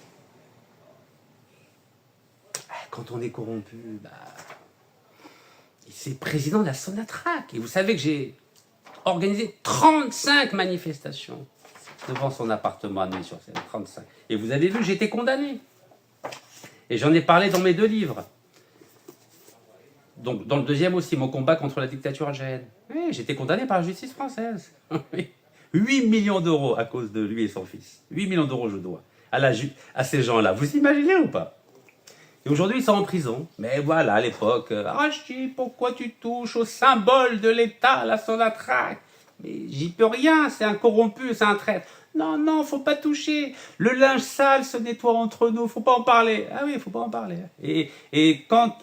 [SPEAKER 1] Quand on est corrompu, c'est président de la Sonatrach. Et vous savez que j'ai organisé 35 manifestations devant son appartement à Neuilly-sur-Seine. 35. Et vous avez vu, j'ai été condamné. Et j'en ai parlé dans mes 2 livres. Donc, dans le deuxième aussi, mon combat contre la dictature algérienne. Oui, j'ai été condamné par la justice française. 8 millions d'euros à cause de lui et son fils. 8 millions d'euros je dois à ces gens-là. Vous imaginez ou pas? Et aujourd'hui, ils sont en prison. Mais voilà, à l'époque, Rachid, pourquoi tu touches au symbole de l'État, la Sonatrach? Mais j'y peux rien, c'est un corrompu, c'est un traître. Non, faut pas toucher. Le linge sale se nettoie entre nous, faut pas en parler. Ah oui, faut pas en parler. Et quand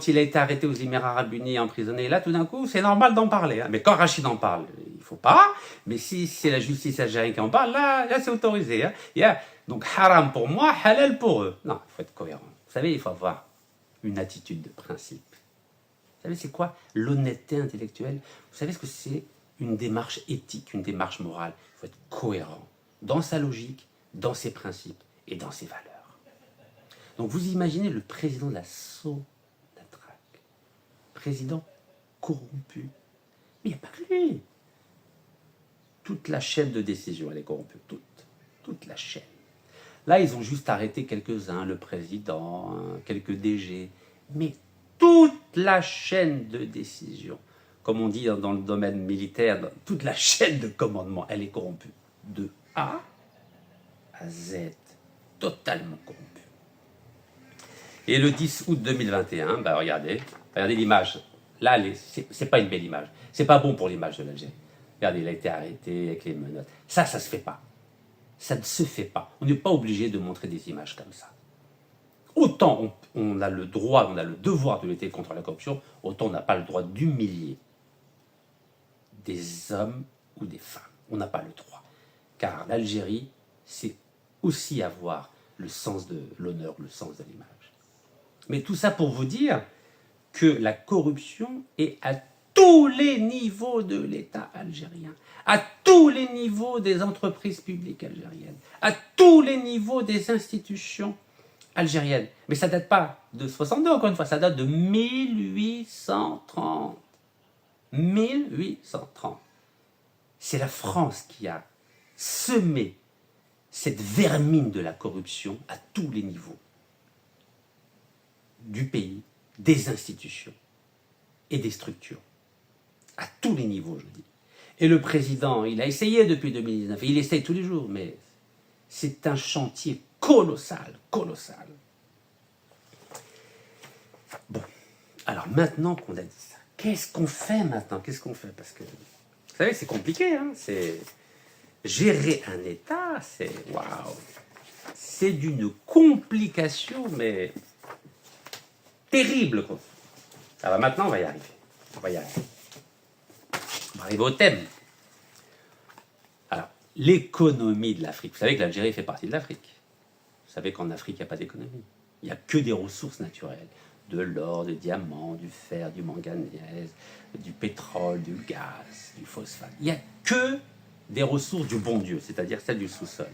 [SPEAKER 1] il a été arrêté aux Émirats Arabes Unis et emprisonné, là, tout d'un coup, c'est normal d'en parler. Hein. Mais quand Rachid en parle, il faut pas. Mais si c'est la justice algérienne qui en parle, là c'est autorisé. Hein. Donc, haram pour moi, halal pour eux. Non, il faut être cohérent. Vous savez, il faut avoir une attitude de principe. Vous savez, c'est quoi l'honnêteté intellectuelle? Vous savez ce que c'est? Une démarche éthique, une démarche morale. Il faut être cohérent dans sa logique, dans ses principes et dans ses valeurs. Donc, vous imaginez le président de la Sonatrach, président corrompu. Mais il n'y a pas que lui. Toute la chaîne de décision, elle est corrompue. Toute la chaîne. Là, ils ont juste arrêté quelques-uns, le président, quelques DG. Mais toute la chaîne de décision, comme on dit dans le domaine militaire, toute la chaîne de commandement, elle est corrompue. De A à Z. Totalement corrompue. Et le 10 août 2021, regardez l'image. Là, c'est pas une belle image. C'est pas bon pour l'image de l'Algérie. Regardez, il a été arrêté avec les menottes. Ça se fait pas. Ça ne se fait pas. On n'est pas obligé de montrer des images comme ça. Autant on a le droit, on a le devoir de lutter contre la corruption, autant on n'a pas le droit d'humilier des hommes ou des femmes. On n'a pas le droit. Car l'Algérie, c'est aussi avoir le sens de l'honneur, le sens de l'image. Mais tout ça pour vous dire que la corruption est à tous les niveaux de l'État algérien, à tous les niveaux des entreprises publiques algériennes, à tous les niveaux des institutions algérienne. Mais ça date pas de 62, encore une fois, ça date de 1830. 1830. C'est la France qui a semé cette vermine de la corruption à tous les niveaux du pays, des institutions et des structures. À tous les niveaux, je dis. Et le président, il a essayé depuis 2019, il essaye tous les jours, mais c'est un chantier colossal, colossal. Bon, alors maintenant qu'on a dit ça, qu'est-ce qu'on fait maintenant? Qu'est-ce qu'on fait? Parce que, vous savez, c'est compliqué, hein? C'est gérer un État, c'est waouh, c'est d'une complication, mais terrible, quoi. Ça va maintenant, on va y arriver. On va y arriver. On va arriver au thème. Alors, l'économie de l'Afrique. Vous savez que l'Algérie fait partie de l'Afrique. Vous savez qu'en Afrique, il n'y a pas d'économie. Il n'y a que des ressources naturelles. De l'or, du diamant, du fer, du manganèse, du pétrole, du gaz, du phosphate. Il n'y a que des ressources du bon Dieu, c'est-à-dire celles du sous-sol.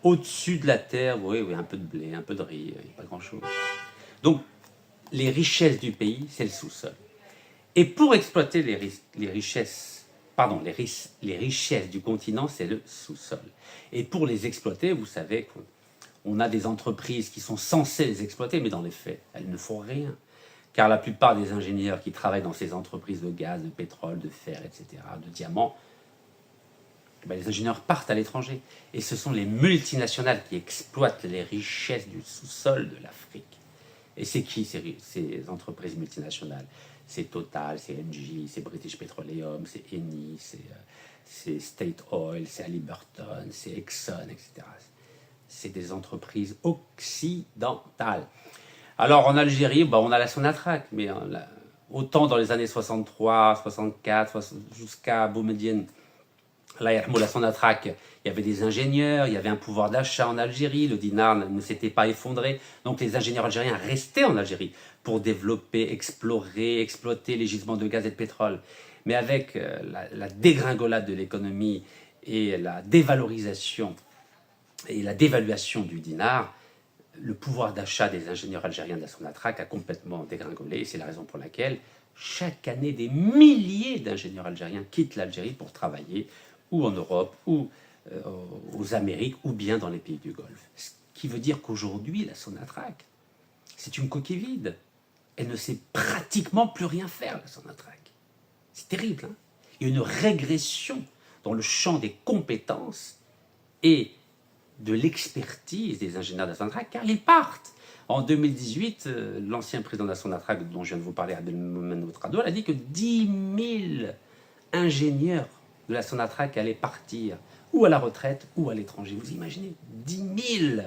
[SPEAKER 1] Au-dessus de la terre, oui, un peu de blé, un peu de riz, il n'y a pas grand-chose. Donc, les richesses du pays, c'est le sous-sol. Et pour exploiter les richesses du continent, c'est le sous-sol. Et pour les exploiter, vous savez qu'on a des entreprises qui sont censées les exploiter, mais dans les faits, elles ne font rien. Car la plupart des ingénieurs qui travaillent dans ces entreprises de gaz, de pétrole, de fer, etc., de diamants, les ingénieurs partent à l'étranger. Et ce sont les multinationales qui exploitent les richesses du sous-sol de l'Afrique. Et c'est qui ces entreprises multinationales? C'est Total, c'est Engie, c'est British Petroleum, c'est Eni, c'est State Oil, c'est Halliburton, c'est Exxon, etc. C'est des entreprises occidentales. Alors en Algérie, on a la Sonatrach, mais autant dans les années 63, 64, jusqu'à Boumediene, la Sonatrach, il y avait des ingénieurs, il y avait un pouvoir d'achat en Algérie, le dinar ne s'était pas effondré, donc les ingénieurs algériens restaient en Algérie pour développer, explorer, exploiter les gisements de gaz et de pétrole. Mais avec la dégringolade de l'économie et la dévalorisation et la dévaluation du dinar, le pouvoir d'achat des ingénieurs algériens de la Sonatrach a complètement dégringolé. C'est la raison pour laquelle chaque année, des milliers d'ingénieurs algériens quittent l'Algérie pour travailler ou en Europe, ou aux Amériques, ou bien dans les pays du Golfe. Ce qui veut dire qu'aujourd'hui, la Sonatrach, c'est une coquille vide. Elle ne sait pratiquement plus rien faire, la Sonatrach. C'est terrible, hein? Il y a une régression dans le champ des compétences et de l'expertise des ingénieurs de la Sonatrach, car ils partent. En 2018, l'ancien président de la Sonatrach, dont je viens de vous parler, Abdelmomen Ouedraogo, a dit que 10 000 ingénieurs de la Sonatrach allaient partir, ou à la retraite, ou à l'étranger. Vous imaginez, 10 000,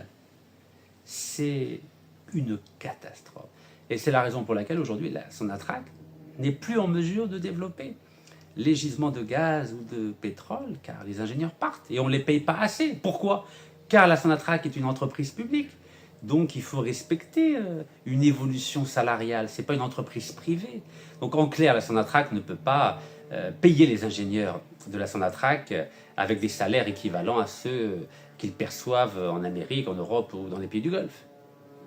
[SPEAKER 1] c'est une catastrophe. Et c'est la raison pour laquelle aujourd'hui, la Sonatrach n'est plus en mesure de développer les gisements de gaz ou de pétrole, car les ingénieurs partent, et on ne les paye pas assez. Pourquoi? Car la Sonatrach est une entreprise publique. Donc il faut respecter une évolution salariale. Ce n'est pas une entreprise privée. Donc en clair, la Sonatrach ne peut pas payer les ingénieurs de la Sonatrach avec des salaires équivalents à ceux qu'ils perçoivent en Amérique, en Europe ou dans les pays du Golfe.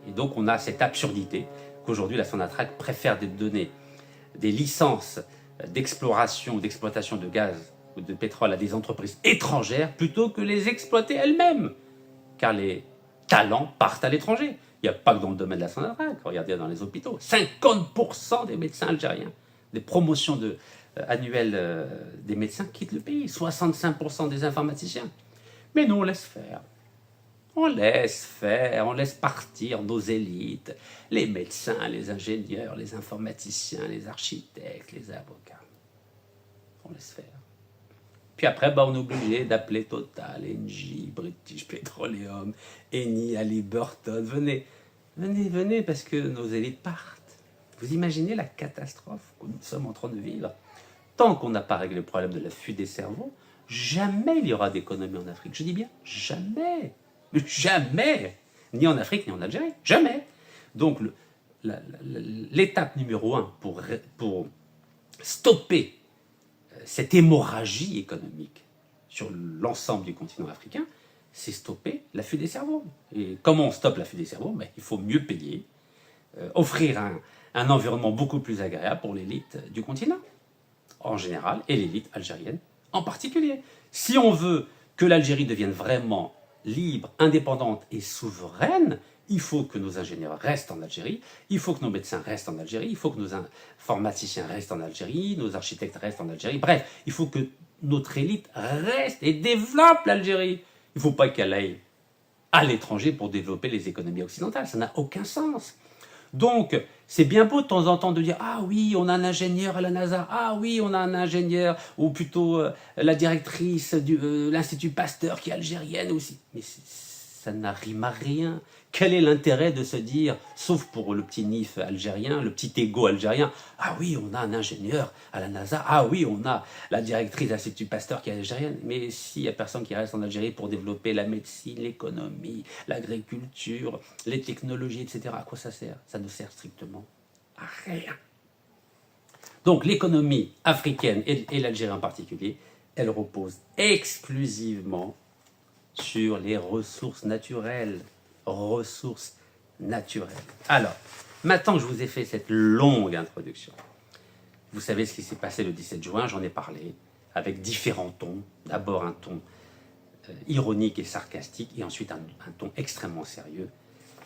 [SPEAKER 1] Et donc on a cette absurdité qu'aujourd'hui la Sonatrach préfère donner des licences d'exploration ou d'exploitation de gaz ou de pétrole à des entreprises étrangères plutôt que les exploiter elles-mêmes. Car les talents partent à l'étranger. Il n'y a pas que dans le domaine de la Sonatrach. Regardez dans les hôpitaux. 50% des médecins algériens, des promotions annuelles des médecins quittent le pays. 65% des informaticiens. Mais nous, on laisse faire. On laisse faire, on laisse partir nos élites, les médecins, les ingénieurs, les informaticiens, les architectes, les avocats. On laisse faire. Puis après, on est obligé d'appeler Total, Engie, British Petroleum, Eni, Halliburton. Venez, parce que nos élites partent. Vous imaginez la catastrophe que nous sommes en train de vivre? Tant qu'on n'a pas réglé le problème de la fuite des cerveaux, jamais il y aura d'économie en Afrique. Je dis bien jamais. Jamais. Ni en Afrique, ni en Algérie. Jamais. Donc, l'étape numéro 1 pour stopper cette hémorragie économique sur l'ensemble du continent africain, c'est stopper l'affût des cerveaux. Et comment on stoppe l'affût des cerveaux? Il faut mieux payer, offrir un environnement beaucoup plus agréable pour l'élite du continent, en général, et l'élite algérienne en particulier. Si on veut que l'Algérie devienne vraiment libre, indépendante et souveraine, il faut que nos ingénieurs restent en Algérie, il faut que nos médecins restent en Algérie, il faut que nos informaticiens restent en Algérie, nos architectes restent en Algérie. Bref, il faut que notre élite reste et développe l'Algérie. Il ne faut pas qu'elle aille à l'étranger pour développer les économies occidentales. Ça n'a aucun sens. Donc, c'est bien beau de temps en temps de dire « Ah oui, on a un ingénieur à la NASA. Ah oui, on a un ingénieur, ou plutôt la directrice de l'Institut Pasteur qui est algérienne aussi. » Mais ça n'arrime à rien. Quel est l'intérêt de se dire, sauf pour le petit NIF algérien, le petit égo algérien, « Ah oui, on a un ingénieur à la NASA. Ah oui, on a la directrice de l'Institut Pasteur qui est algérienne. » Mais s'il n'y a personne qui reste en Algérie pour développer la médecine, l'économie, l'agriculture, les technologies, etc., à quoi ça sert? Ça ne sert strictement à rien. Donc l'économie africaine et l'Algérie en particulier, elle repose exclusivement sur les ressources naturelles. Ressources naturelles. Alors, maintenant que je vous ai fait cette longue introduction, vous savez ce qui s'est passé le 17 juin, j'en ai parlé, avec différents tons. D'abord un ton ironique et sarcastique, et ensuite un ton extrêmement sérieux.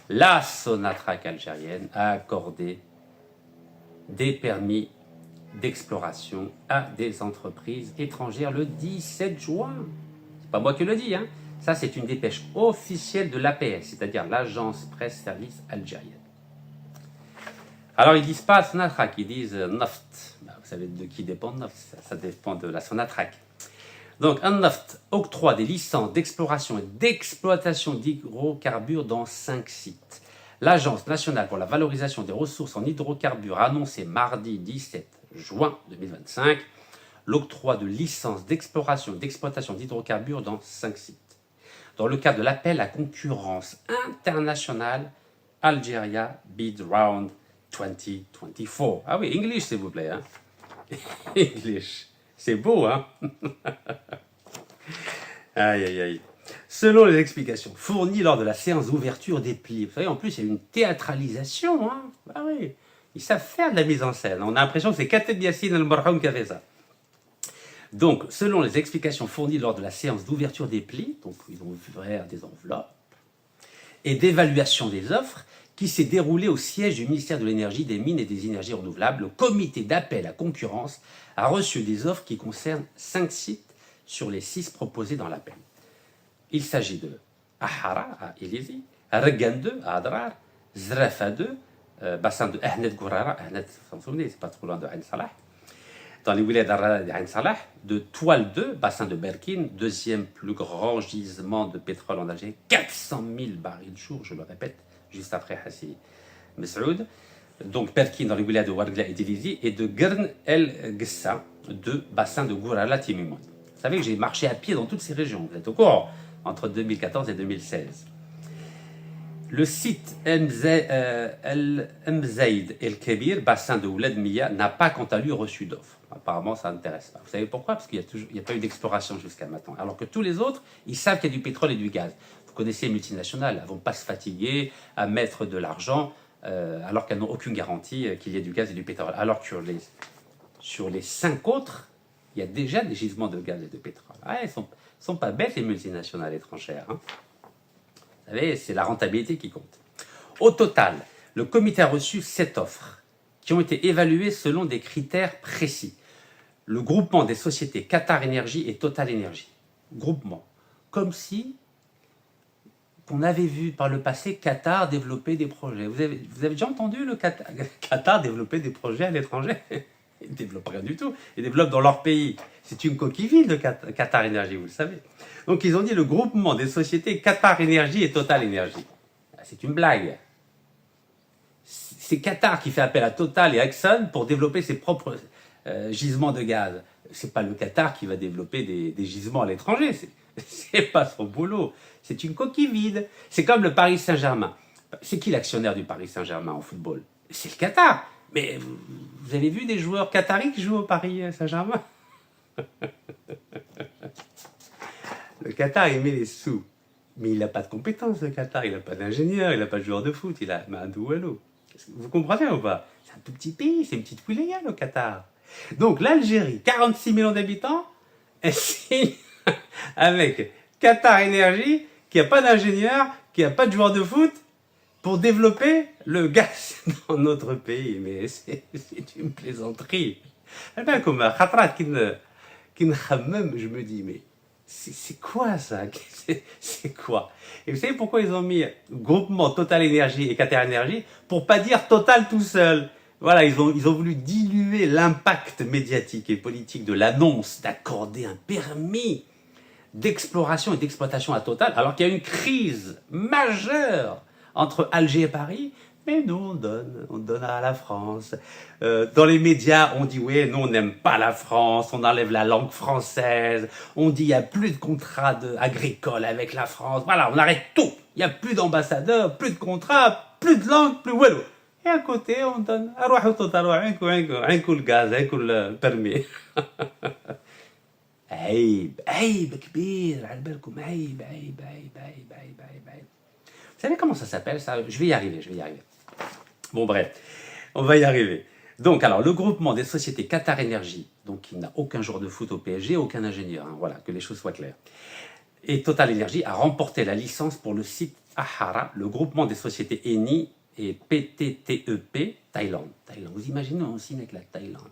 [SPEAKER 1] La Sonatrach algérienne a accordé des permis d'exploration à des entreprises étrangères le 17 juin. C'est pas moi qui le dis, hein. Ça, c'est une dépêche officielle de l'APS, c'est-à-dire l'Agence Presse Service algérienne. Alors, ils disent pas Sonatrach, ils disent Naft. Vous savez de qui dépend Naft? Ça dépend de la Sonatrach. Donc, un Naft octroie des licences d'exploration et d'exploitation d'hydrocarbures dans 5 sites. L'Agence nationale pour la valorisation des ressources en hydrocarbures a annoncé mardi 17 juin 2025 l'octroi de licences d'exploration et d'exploitation d'hydrocarbures dans 5 sites. Dans le cadre de l'appel à concurrence internationale Algeria Bid Round 2024. Ah oui, English s'il vous plaît. Hein? English. C'est beau, hein? Aïe, aïe, aïe. Selon les explications fournies lors de la séance d'ouverture des plis, vous savez, en plus, il y a une théâtralisation. Hein? Ah oui, ils savent faire de la mise en scène. On a l'impression que c'est Kateb Yassine al-Marhoum qui a fait ça. Donc, selon les explications fournies lors de la séance d'ouverture des plis, donc ils ont ouvert des enveloppes, et d'évaluation des offres, qui s'est déroulée au siège du ministère de l'Énergie, des Mines et des Énergies Renouvelables, le comité d'appel à concurrence a reçu des offres qui concernent 5 sites sur les 6 proposés dans l'appel. Il s'agit de Ahara à Ilizi, Regan 2 à Adrar, Zrafa 2, bassin de Ahnet Gourara, Ahnet, vous vous souvenez, c'est pas trop loin de Ain Salah, dans les wilayas d'Ain Salah, de Toile 2, bassin de Berkine, deuxième plus grand gisement de pétrole en Algérie, 400 000 barils jour, je le répète, juste après Hassi Mesroud, donc Berkine dans les wilayas de Ouargla et d'Ilizi, et de Gern El Gessa, de bassin de Gourala Timimoun. Vous savez que j'ai marché à pied dans toutes ces régions, vous êtes au courant, entre 2014 et 2016. Le site El Mzaïd El Kebir, bassin de Ouled Miya, n'a pas quant à lui reçu d'offre. Apparemment, ça n'intéresse pas. Vous savez pourquoi? Parce qu'il n'y a pas eu d'exploration jusqu'à maintenant. Alors que tous les autres, ils savent qu'il y a du pétrole et du gaz. Vous connaissez les multinationales, elles ne vont pas se fatiguer à mettre de l'argent alors qu'elles n'ont aucune garantie qu'il y ait du gaz et du pétrole. Alors que sur les 5 autres, il y a déjà des gisements de gaz et de pétrole. Ah, elles ne sont pas bêtes, les multinationales étrangères. Hein. Vous savez, c'est la rentabilité qui compte. Au total, le comité a reçu 7 offres qui ont été évaluées selon des critères précis. Le groupement des sociétés Qatar Énergie et Total Énergie. Groupement. Comme si on avait vu par le passé Qatar développer des projets. Vous avez déjà entendu le Qatar développer des projets à l'étranger? Ils ne développent rien du tout. Ils développent dans leur pays. C'est une coquille vide de Qatar Énergie, vous le savez. Donc ils ont dit le groupement des sociétés Qatar Énergie et Total Énergie. C'est une blague. C'est Qatar qui fait appel à Total et Exxon pour développer ses propres gisements de gaz. C'est pas le Qatar qui va développer des gisements à l'étranger. C'est pas son boulot. C'est une coquille vide. C'est comme le Paris Saint-Germain. C'est qui l'actionnaire du Paris Saint-Germain en football? C'est le Qatar. Mais vous avez vu des joueurs qataris qui jouent au Paris Saint-Germain? Le Qatar, il met les sous. Mais il n'a pas de compétences, le Qatar. Il n'a pas d'ingénieur, il n'a pas de joueur de foot. Il a Mandoualo. Vous comprenez ou pas? C'est un tout petit pays, c'est une petite wilaya, le Qatar. Donc l'Algérie, 46 millions d'habitants, elle signe avec Qatar Énergie, qui n'a pas d'ingénieur, qui n'a pas de joueur de foot, pour développer le gaz dans notre pays. Mais c'est une plaisanterie. Eh bien, comme Khatrat qui ne khammam, je me dis, mais c'est quoi ça? C'est quoi? Et vous savez pourquoi ils ont mis groupement Total Énergie et Qatar Énergie? Pour pas dire Total tout seul. Voilà, ils ont voulu diluer l'impact médiatique et politique de l'annonce d'accorder un permis d'exploration et d'exploitation à Total, alors qu'il y a une crise majeure entre Alger et Paris. Mais nous, on donne à la France. Dans les médias, on dit, oui, nous, on n'aime pas la France, on enlève la langue française, on dit, il n'y a plus de contrat agricole avec la France, voilà, on arrête tout. Il n'y a plus d'ambassadeurs, plus de contrats, plus de langue, plus wallo. Et à côté, on donne, un coup le gaz, un coup le permis. عيب كبير على بالكم عيب. Vous savez comment ça s'appelle ça? Je vais y arriver. Bon bref, on va y arriver. Donc alors le groupement des sociétés Qatar Énergie, donc qui n'a aucun joueur de foot au PSG, aucun ingénieur, hein, voilà, que les choses soient claires. Et Total Energy a remporté la licence pour le site Ahara, le groupement des sociétés Eni et PTTEP Thaïlande. Vous imaginez, on signe avec la Thaïlande.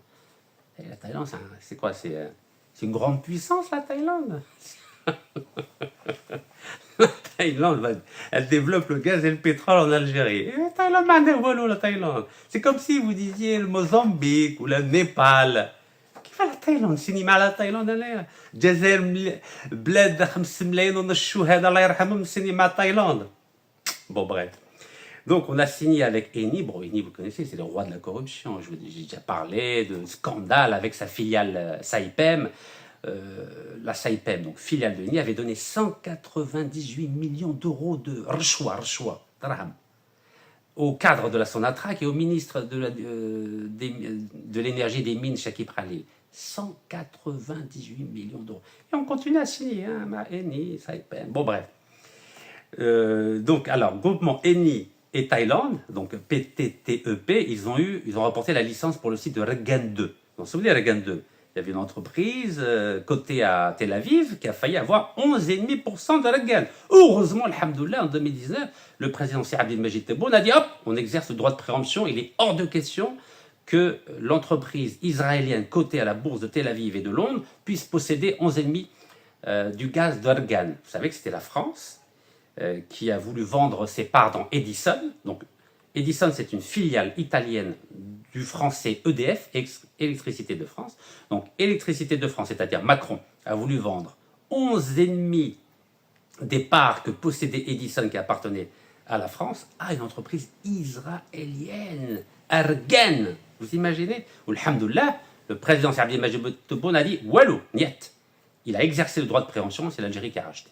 [SPEAKER 1] Et la Thaïlande, c'est quoi? C'est une grande puissance, la Thaïlande. La Thaïlande, elle développe le gaz et le pétrole en Algérie. Et la Thaïlande, la Thaïlande. C'est comme si vous disiez le Mozambique ou le Népal. Qui va la Thaïlande? Cinéma la Thaïlande, elle Jazair, bled 5 ملايين ونص هذا الله يرحمهم cinéma Thaïlande. Bon, bref. Donc, on a signé avec Eni. Bon, Eni, vous connaissez, c'est le roi de la corruption. J'ai déjà parlé de scandale avec sa filiale Saipem. La Saipem, donc filiale de Eni, avait donné 198 millions d'euros de rchwa, dirham, au cadre de la Sonatrach et au ministre de l'énergie et des mines, Shakib Khalil. 198 millions d'euros. Et on continue à signer, hein, Eni, Saipem. Bon, bref. Donc, alors, groupement Eni et Thaïlande, donc PTTEP, ils ont remporté la licence pour le site de Regan 2. Vous vous souvenez, Regan 2? Il y avait une entreprise cotée à Tel Aviv qui a failli avoir 11,5% de Regan. Heureusement, alhamdoulilah, en 2019, le président Abdelmajid Tebboune a dit hop, on exerce le droit de préemption. Il est hors de question que l'entreprise israélienne cotée à la bourse de Tel Aviv et de Londres puisse posséder 11,5% du gaz d'Organ. Vous savez que c'était la France qui a voulu vendre ses parts dans Edison. Donc, Edison, c'est une filiale italienne du français EDF, Électricité de France. Donc, Électricité de France, c'est-à-dire Macron, a voulu vendre 11,5% des parts que possédait Edison, qui appartenait à la France, à une entreprise israélienne, Argan. Vous imaginez? Alhamdoulilah, le président Abdelmajid Tebboune a dit « Walou, niet ». Il a exercé le droit de préemption, c'est l'Algérie qui a racheté.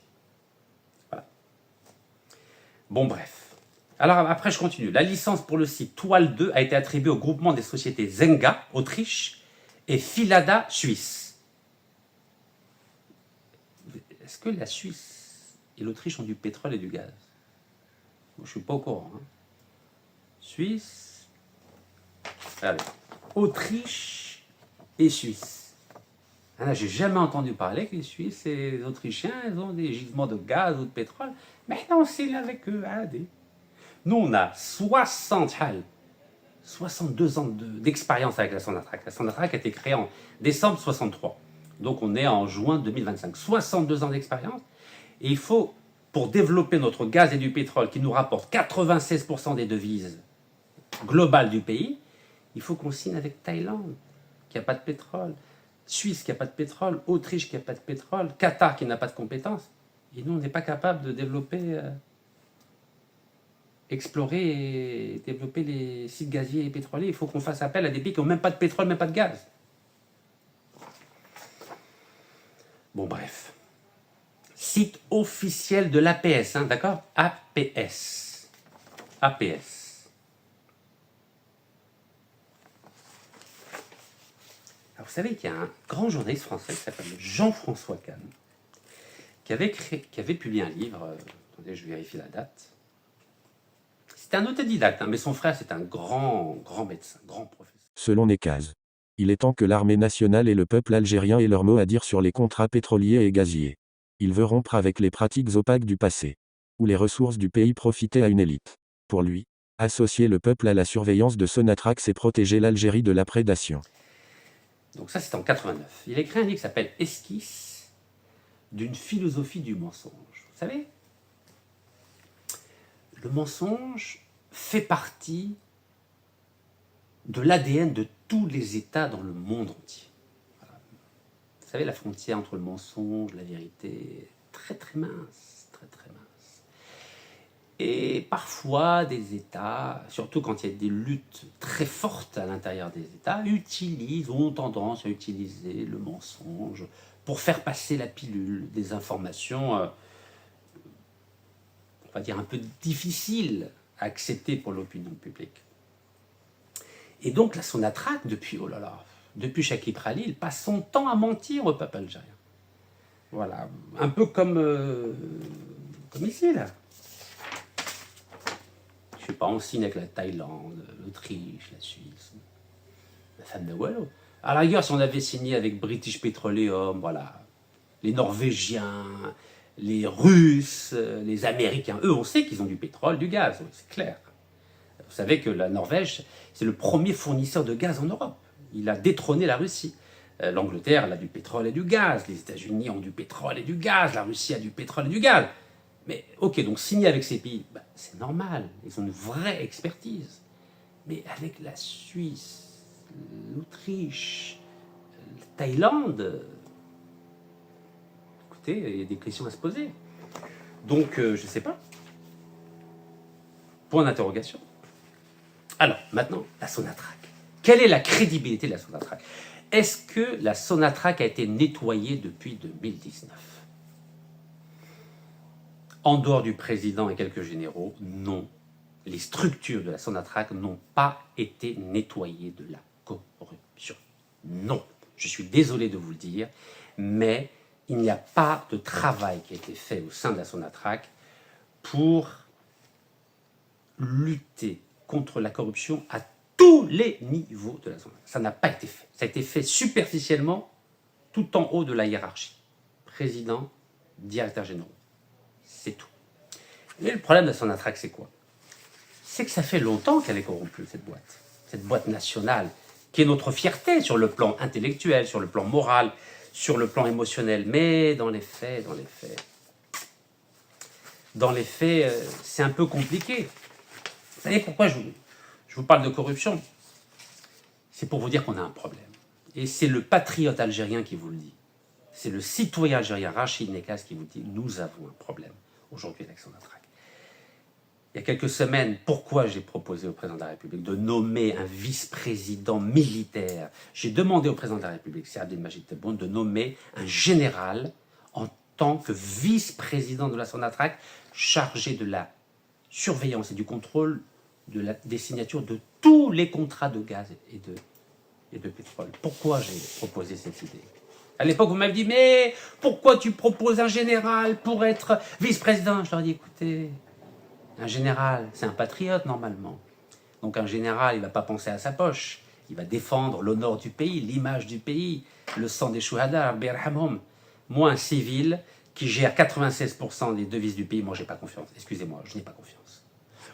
[SPEAKER 1] Voilà. Bon, bref. Alors après, je continue. La licence pour le site Toile 2 a été attribuée au groupement des sociétés Zenga, Autriche, et Filada, Suisse. Est-ce que la Suisse et l'Autriche ont du pétrole et du gaz? Je ne suis pas au courant. Hein. Suisse, allez, Autriche et Suisse. Ah, j'ai jamais entendu parler que les Suisses et les Autrichiens ils ont des gisements de gaz ou de pétrole. Maintenant, on signe avec eux. Allez. Nous, on a 62 ans d'expérience avec la Sonatrach. La Sonatrach a été créée en décembre 63. Donc, on est en juin 2025. 62 ans d'expérience. Et il faut, pour développer notre gaz et du pétrole qui nous rapporte 96% des devises globales du pays, il faut qu'on signe avec Thaïlande, qui n'a pas de pétrole, Suisse, qui n'a pas de pétrole, Autriche, qui n'a pas de pétrole, Qatar, qui n'a pas de compétences. Et nous, on n'est pas capable de développer... explorer et développer les sites gaziers et pétroliers. Il faut qu'on fasse appel à des pays qui n'ont même pas de pétrole, même pas de gaz. Bon, bref. Site officiel de l'APS, hein, d'accord? APS. APS. Alors, vous savez qu'il y a un grand journaliste français qui s'appelle Jean-François Kahn, qui avait publié un livre Attendez, je vérifie la date. C'était un autodidacte, hein, mais son frère, c'est un grand médecin, grand professeur.
[SPEAKER 2] Selon Nekaz, il est temps que l'armée nationale et le peuple algérien aient leur mot à dire sur les contrats pétroliers et gaziers. Il veut rompre avec les pratiques opaques du passé, où les ressources du pays profitaient à une élite. Pour lui, associer le peuple à la surveillance de Sonatrach, c'est protéger l'Algérie de la prédation.
[SPEAKER 1] Donc ça, c'est en 89. Il a écrit un livre qui s'appelle « Esquisse d'une philosophie du mensonge ». Vous savez, le mensonge fait partie de l'ADN de tous les États dans le monde entier. Voilà. Vous savez, la frontière entre le mensonge, la vérité, très très mince, très très mince. Et parfois, des États, surtout quand il y a des luttes très fortes à l'intérieur des États, ont tendance à utiliser le mensonge pour faire passer la pilule des informations, on va dire, un peu difficiles à accepter pour l'opinion publique. Et donc la Sonatrach, depuis Chakib Khalil, passe son temps à mentir au peuple algérien. Voilà, un peu comme ici, là. Je sais pas, on signe avec la Thaïlande, l'Autriche, la Suisse, la femme de Wallo. À la rigueur, si on avait signé avec British Petroleum, voilà, les Norvégiens, les Russes, les Américains, eux, on sait qu'ils ont du pétrole, du gaz, c'est clair. Vous savez que la Norvège, c'est le premier fournisseur de gaz en Europe. Il a détrôné la Russie. L'Angleterre, elle a du pétrole et du gaz. Les États-Unis ont du pétrole et du gaz. La Russie a du pétrole et du gaz. Mais ok, donc signer avec ces pays, c'est normal. Ils ont une vraie expertise. Mais avec la Suisse, l'Autriche, la Thaïlande, écoutez, il y a des questions à se poser. Donc, je ne sais pas. Point d'interrogation. Alors, maintenant, la Sonatrach. Quelle est la crédibilité de la Sonatrach? Est-ce que la Sonatrach a été nettoyée depuis 2019? En dehors du président et quelques généraux, non. Les structures de la Sonatrach n'ont pas été nettoyées de la corruption. Non. Je suis désolé de vous le dire, mais il n'y a pas de travail qui a été fait au sein de la Sonatrach pour lutter contre la corruption à tous les niveaux de la Sonatrach. Ça n'a pas été fait. Ça a été fait superficiellement tout en haut de la hiérarchie. Président, directeur général. C'est tout. Mais le problème de la Sonatrach, c'est quoi? C'est que ça fait longtemps qu'elle est corrompue, cette boîte nationale, qui est notre fierté sur le plan intellectuel, sur le plan moral, sur le plan émotionnel. Mais dans les faits, c'est un peu compliqué. Vous savez pourquoi je vous parle de corruption? C'est pour vous dire qu'on a un problème. Et c'est le patriote algérien qui vous le dit. C'est le citoyen algérien Rachid Nekaz qui vous dit « Nous avons un problème aujourd'hui avec Sonatrach ». Il y a quelques semaines, pourquoi j'ai proposé au président de la République de nommer un vice-président militaire? J'ai demandé au président de la République, c'est Abdelmajid Tebboune, de nommer un général en tant que vice-président de la Sonatrach chargé de la surveillance et du contrôle des signatures de tous les contrats de gaz et de pétrole. Pourquoi j'ai proposé cette idée? À l'époque, vous m'avez dit, mais pourquoi tu proposes un général pour être vice-président? Je leur ai dit, écoutez, un général, c'est un patriote normalement. Donc un général, il ne va pas penser à sa poche. Il va défendre l'honneur du pays, l'image du pays, le sang des chouhadar, birhamhum. Moi, un civil qui gère 96% des devises du pays, moi, j'ai pas confiance. Excusez-moi, je n'ai pas confiance.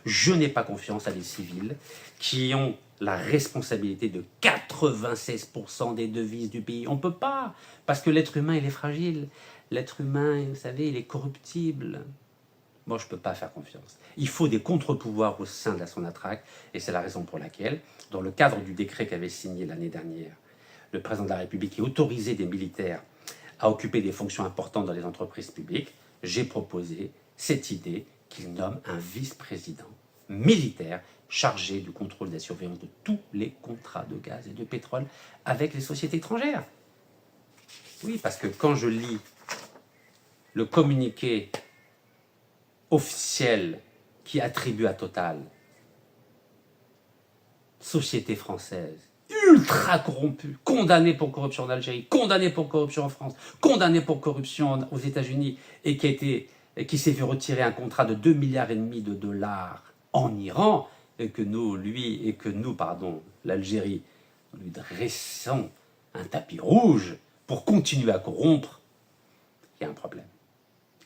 [SPEAKER 1] Je n'ai pas confiance à des civils qui ont la responsabilité de 96% des devises du pays. On ne peut pas, parce que l'être humain, il est fragile. L'être humain, vous savez, il est corruptible. Moi, je ne peux pas faire confiance. Il faut des contre-pouvoirs au sein de la Sonatrach, et c'est la raison pour laquelle, dans le cadre du décret qu'avait signé l'année dernière, le président de la République qui autorisait des militaires à occuper des fonctions importantes dans les entreprises publiques, j'ai proposé cette idée qu'il nomme un vice-président militaire chargé du contrôle de la surveillance de tous les contrats de gaz et de pétrole avec les sociétés étrangères. Oui, parce que quand je lis le communiqué officiel qui attribue à Total, société française, ultra corrompue, condamnée pour corruption en Algérie, condamnée pour corruption en France, condamnée pour corruption aux États-Unis, et qui a été et qui s'est fait retirer un contrat de 2,5 milliards de dollars en Iran, et que nous, l'Algérie, nous lui dressons un tapis rouge pour continuer à corrompre, il y a un problème.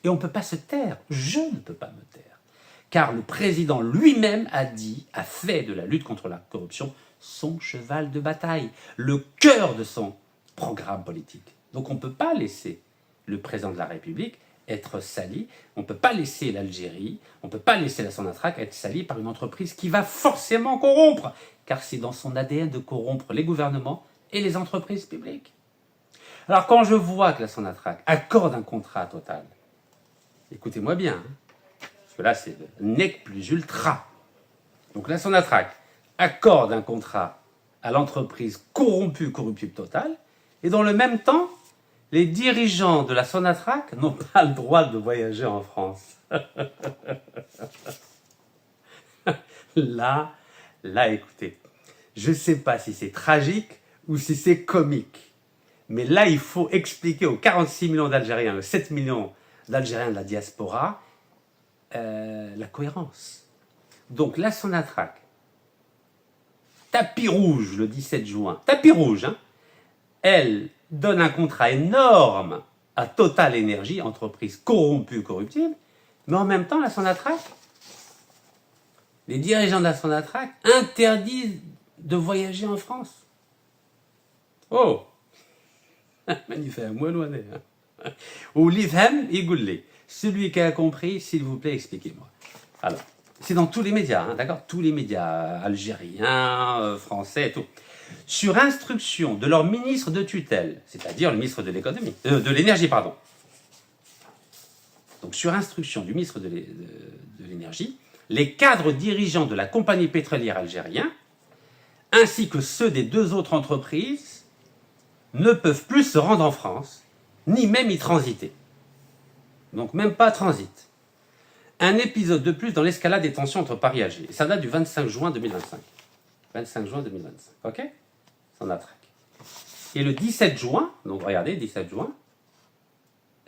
[SPEAKER 1] Et on ne peut pas se taire, je ne peux pas me taire. Car le président lui-même a fait de la lutte contre la corruption son cheval de bataille, le cœur de son programme politique. Donc on ne peut pas laisser le président de la République être sali, on ne peut pas laisser l'Algérie, on ne peut pas laisser la Sonatrach être salie par une entreprise qui va forcément corrompre, car c'est dans son ADN de corrompre les gouvernements et les entreprises publiques. Alors quand je vois que la Sonatrach accorde un contrat Total, écoutez-moi bien, hein, parce que là c'est le nec plus ultra. Donc la Sonatrach accorde un contrat à l'entreprise corruptible Total, et dans le même temps, les dirigeants de la Sonatrach n'ont pas le droit de voyager en France. Là, écoutez, je ne sais pas si c'est tragique ou si c'est comique. Mais là, il faut expliquer aux 46 millions d'Algériens, aux 7 millions d'Algériens de la diaspora, la cohérence. Donc la Sonatrach, tapis rouge le 17 juin, tapis rouge, hein, elle donne un contrat énorme à Total Energy, entreprise corrompue, corruptible, mais en même temps, la Sonatrach, les dirigeants de la Sonatrach interdisent de voyager en France. Oh, magnifique, moi loin. Ou l'Ifhem, Igoulé. Celui qui a compris, s'il vous plaît, expliquez-moi. Alors, c'est dans tous les médias, hein, d'accord? Tous les médias algériens, français et tout. Sur instruction de leur ministre de tutelle, c'est-à-dire le ministre de l'économie, de l'énergie, pardon. Donc sur instruction du ministre de l'énergie, les cadres dirigeants de la compagnie pétrolière algérienne, ainsi que ceux des deux autres entreprises, ne peuvent plus se rendre en France, ni même y transiter. Donc même pas transit. Un épisode de plus dans l'escalade des tensions entre Paris et Alger. Et ça date du 25 juin 2025. 25 juin 2025, ok? Sonatrach. Et le 17 juin, donc regardez, 17 juin,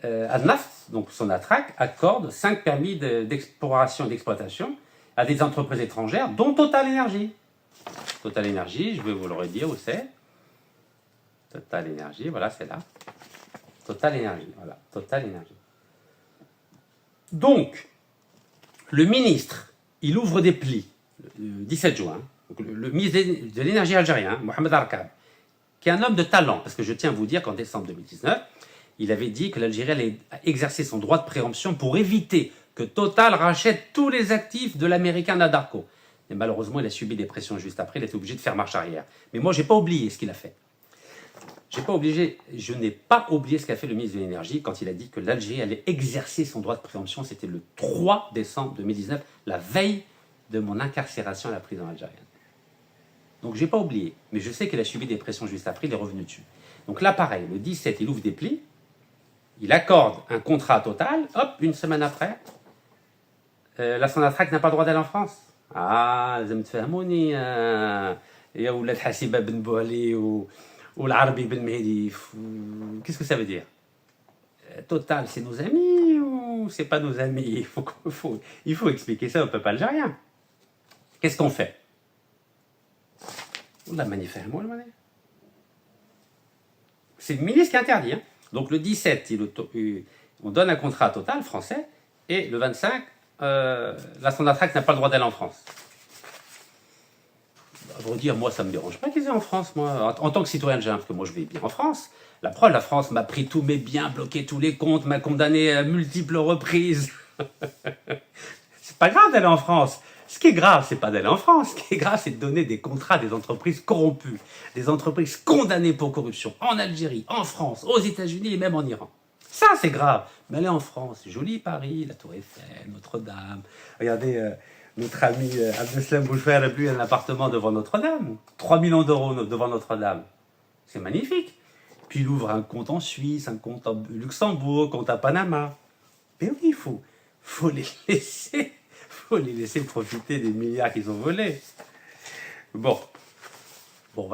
[SPEAKER 1] Adnaf, donc Sonatrach, accorde 5 permis d'exploration et d'exploitation à des entreprises étrangères, dont Total Energy. Total Energy, je vais vous le redire où c'est. Total Energy, voilà, c'est là. Total Energy, voilà, Total Energy. Donc, le ministre, il ouvre des plis, le 17 juin, donc le ministre de l'énergie algérien, Mohamed Arkab, qui est un homme de talent, parce que je tiens à vous dire qu'en décembre 2019, il avait dit que l'Algérie allait exercer son droit de préemption pour éviter que Total rachète tous les actifs de l'américain Anadarko. Et malheureusement, il a subi des pressions juste après, il a été obligé de faire marche arrière. Mais moi, je n'ai pas oublié ce qu'il a fait. Je n'ai pas oublié ce qu'a fait le ministre de l'Énergie quand il a dit que l'Algérie allait exercer son droit de préemption. C'était le 3 décembre 2019, la veille de mon incarcération à la prison algérienne. Donc, je n'ai pas oublié. Mais je sais qu'il a subi des pressions juste après, il est revenu dessus. Donc là, pareil, le 17, il ouvre des plis, il accorde un contrat Total, hop, une semaine après, la Sonatrach n'a pas le droit d'aller en France. Ah, vous me tfahmouni, ya oulad Hassiba Ben Bouali ou l'Arabi Ben Mehdi. Qu'est-ce que ça veut dire? Total, c'est nos amis ou c'est pas nos amis? Il faut expliquer ça au peuple algérien. Qu'est-ce qu'on fait? C'est le ministre qui interdit. Hein. Donc le 17, on donne un contrat à Total français et le 25, la Sonatrach n'a pas le droit d'aller en France. À vrai dire, moi, ça ne me dérange pas qu'ils aient en France, moi, en tant que citoyen algérien, parce que moi, je vais bien en France. La preuve, la France m'a pris tous mes biens, bloqué tous les comptes, m'a condamné à multiples reprises. C'est pas grave d'aller en France. Ce qui est grave, c'est pas d'aller en France. Ce qui est grave, c'est de donner des contrats à des entreprises corrompues, des entreprises condamnées pour corruption, en Algérie, en France, aux États-Unis et même en Iran. Ça, c'est grave. Mais aller en France, joli Paris, la Tour Eiffel, Notre-Dame. Regardez, notre ami Abdeslam Bouchfer a plus un appartement devant Notre-Dame. 3 millions d'euros devant Notre-Dame. C'est magnifique. Puis il ouvre un compte en Suisse, un compte à Luxembourg, un compte à Panama. Mais oui, il faut les laisser. Faut les laisser profiter des milliards qu'ils ont volés. Bon,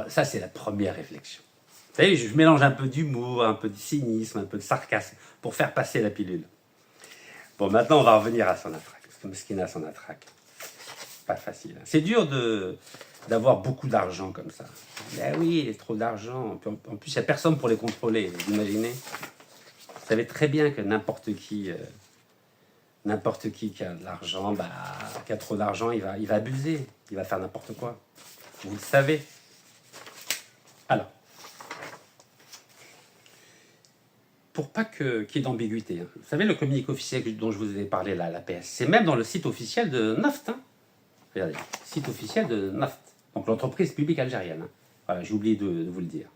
[SPEAKER 1] ça c'est la première réflexion. Vous savez, je mélange un peu d'humour, un peu de cynisme, un peu de sarcasme pour faire passer la pilule. Bon, maintenant, on va revenir à Sonatrach. Parce que Meskina Sonatrach, pas facile. C'est dur d'avoir beaucoup d'argent comme ça. Ben oui, il y a trop d'argent. En plus, il n'y a personne pour les contrôler, vous imaginez. Vous savez très bien que n'importe qui qui a de l'argent, bah, qui a trop d'argent, il va abuser. Il va faire n'importe quoi. Vous le savez. Alors, pour pas qu'il y ait d'ambiguïté, hein. Vous savez, le communiqué officiel dont je vous ai parlé, là, l'APS, c'est même dans le site officiel de Naft. Hein. Regardez, site officiel de Naft. Donc l'entreprise publique algérienne. Hein. Voilà, j'ai oublié de vous le dire.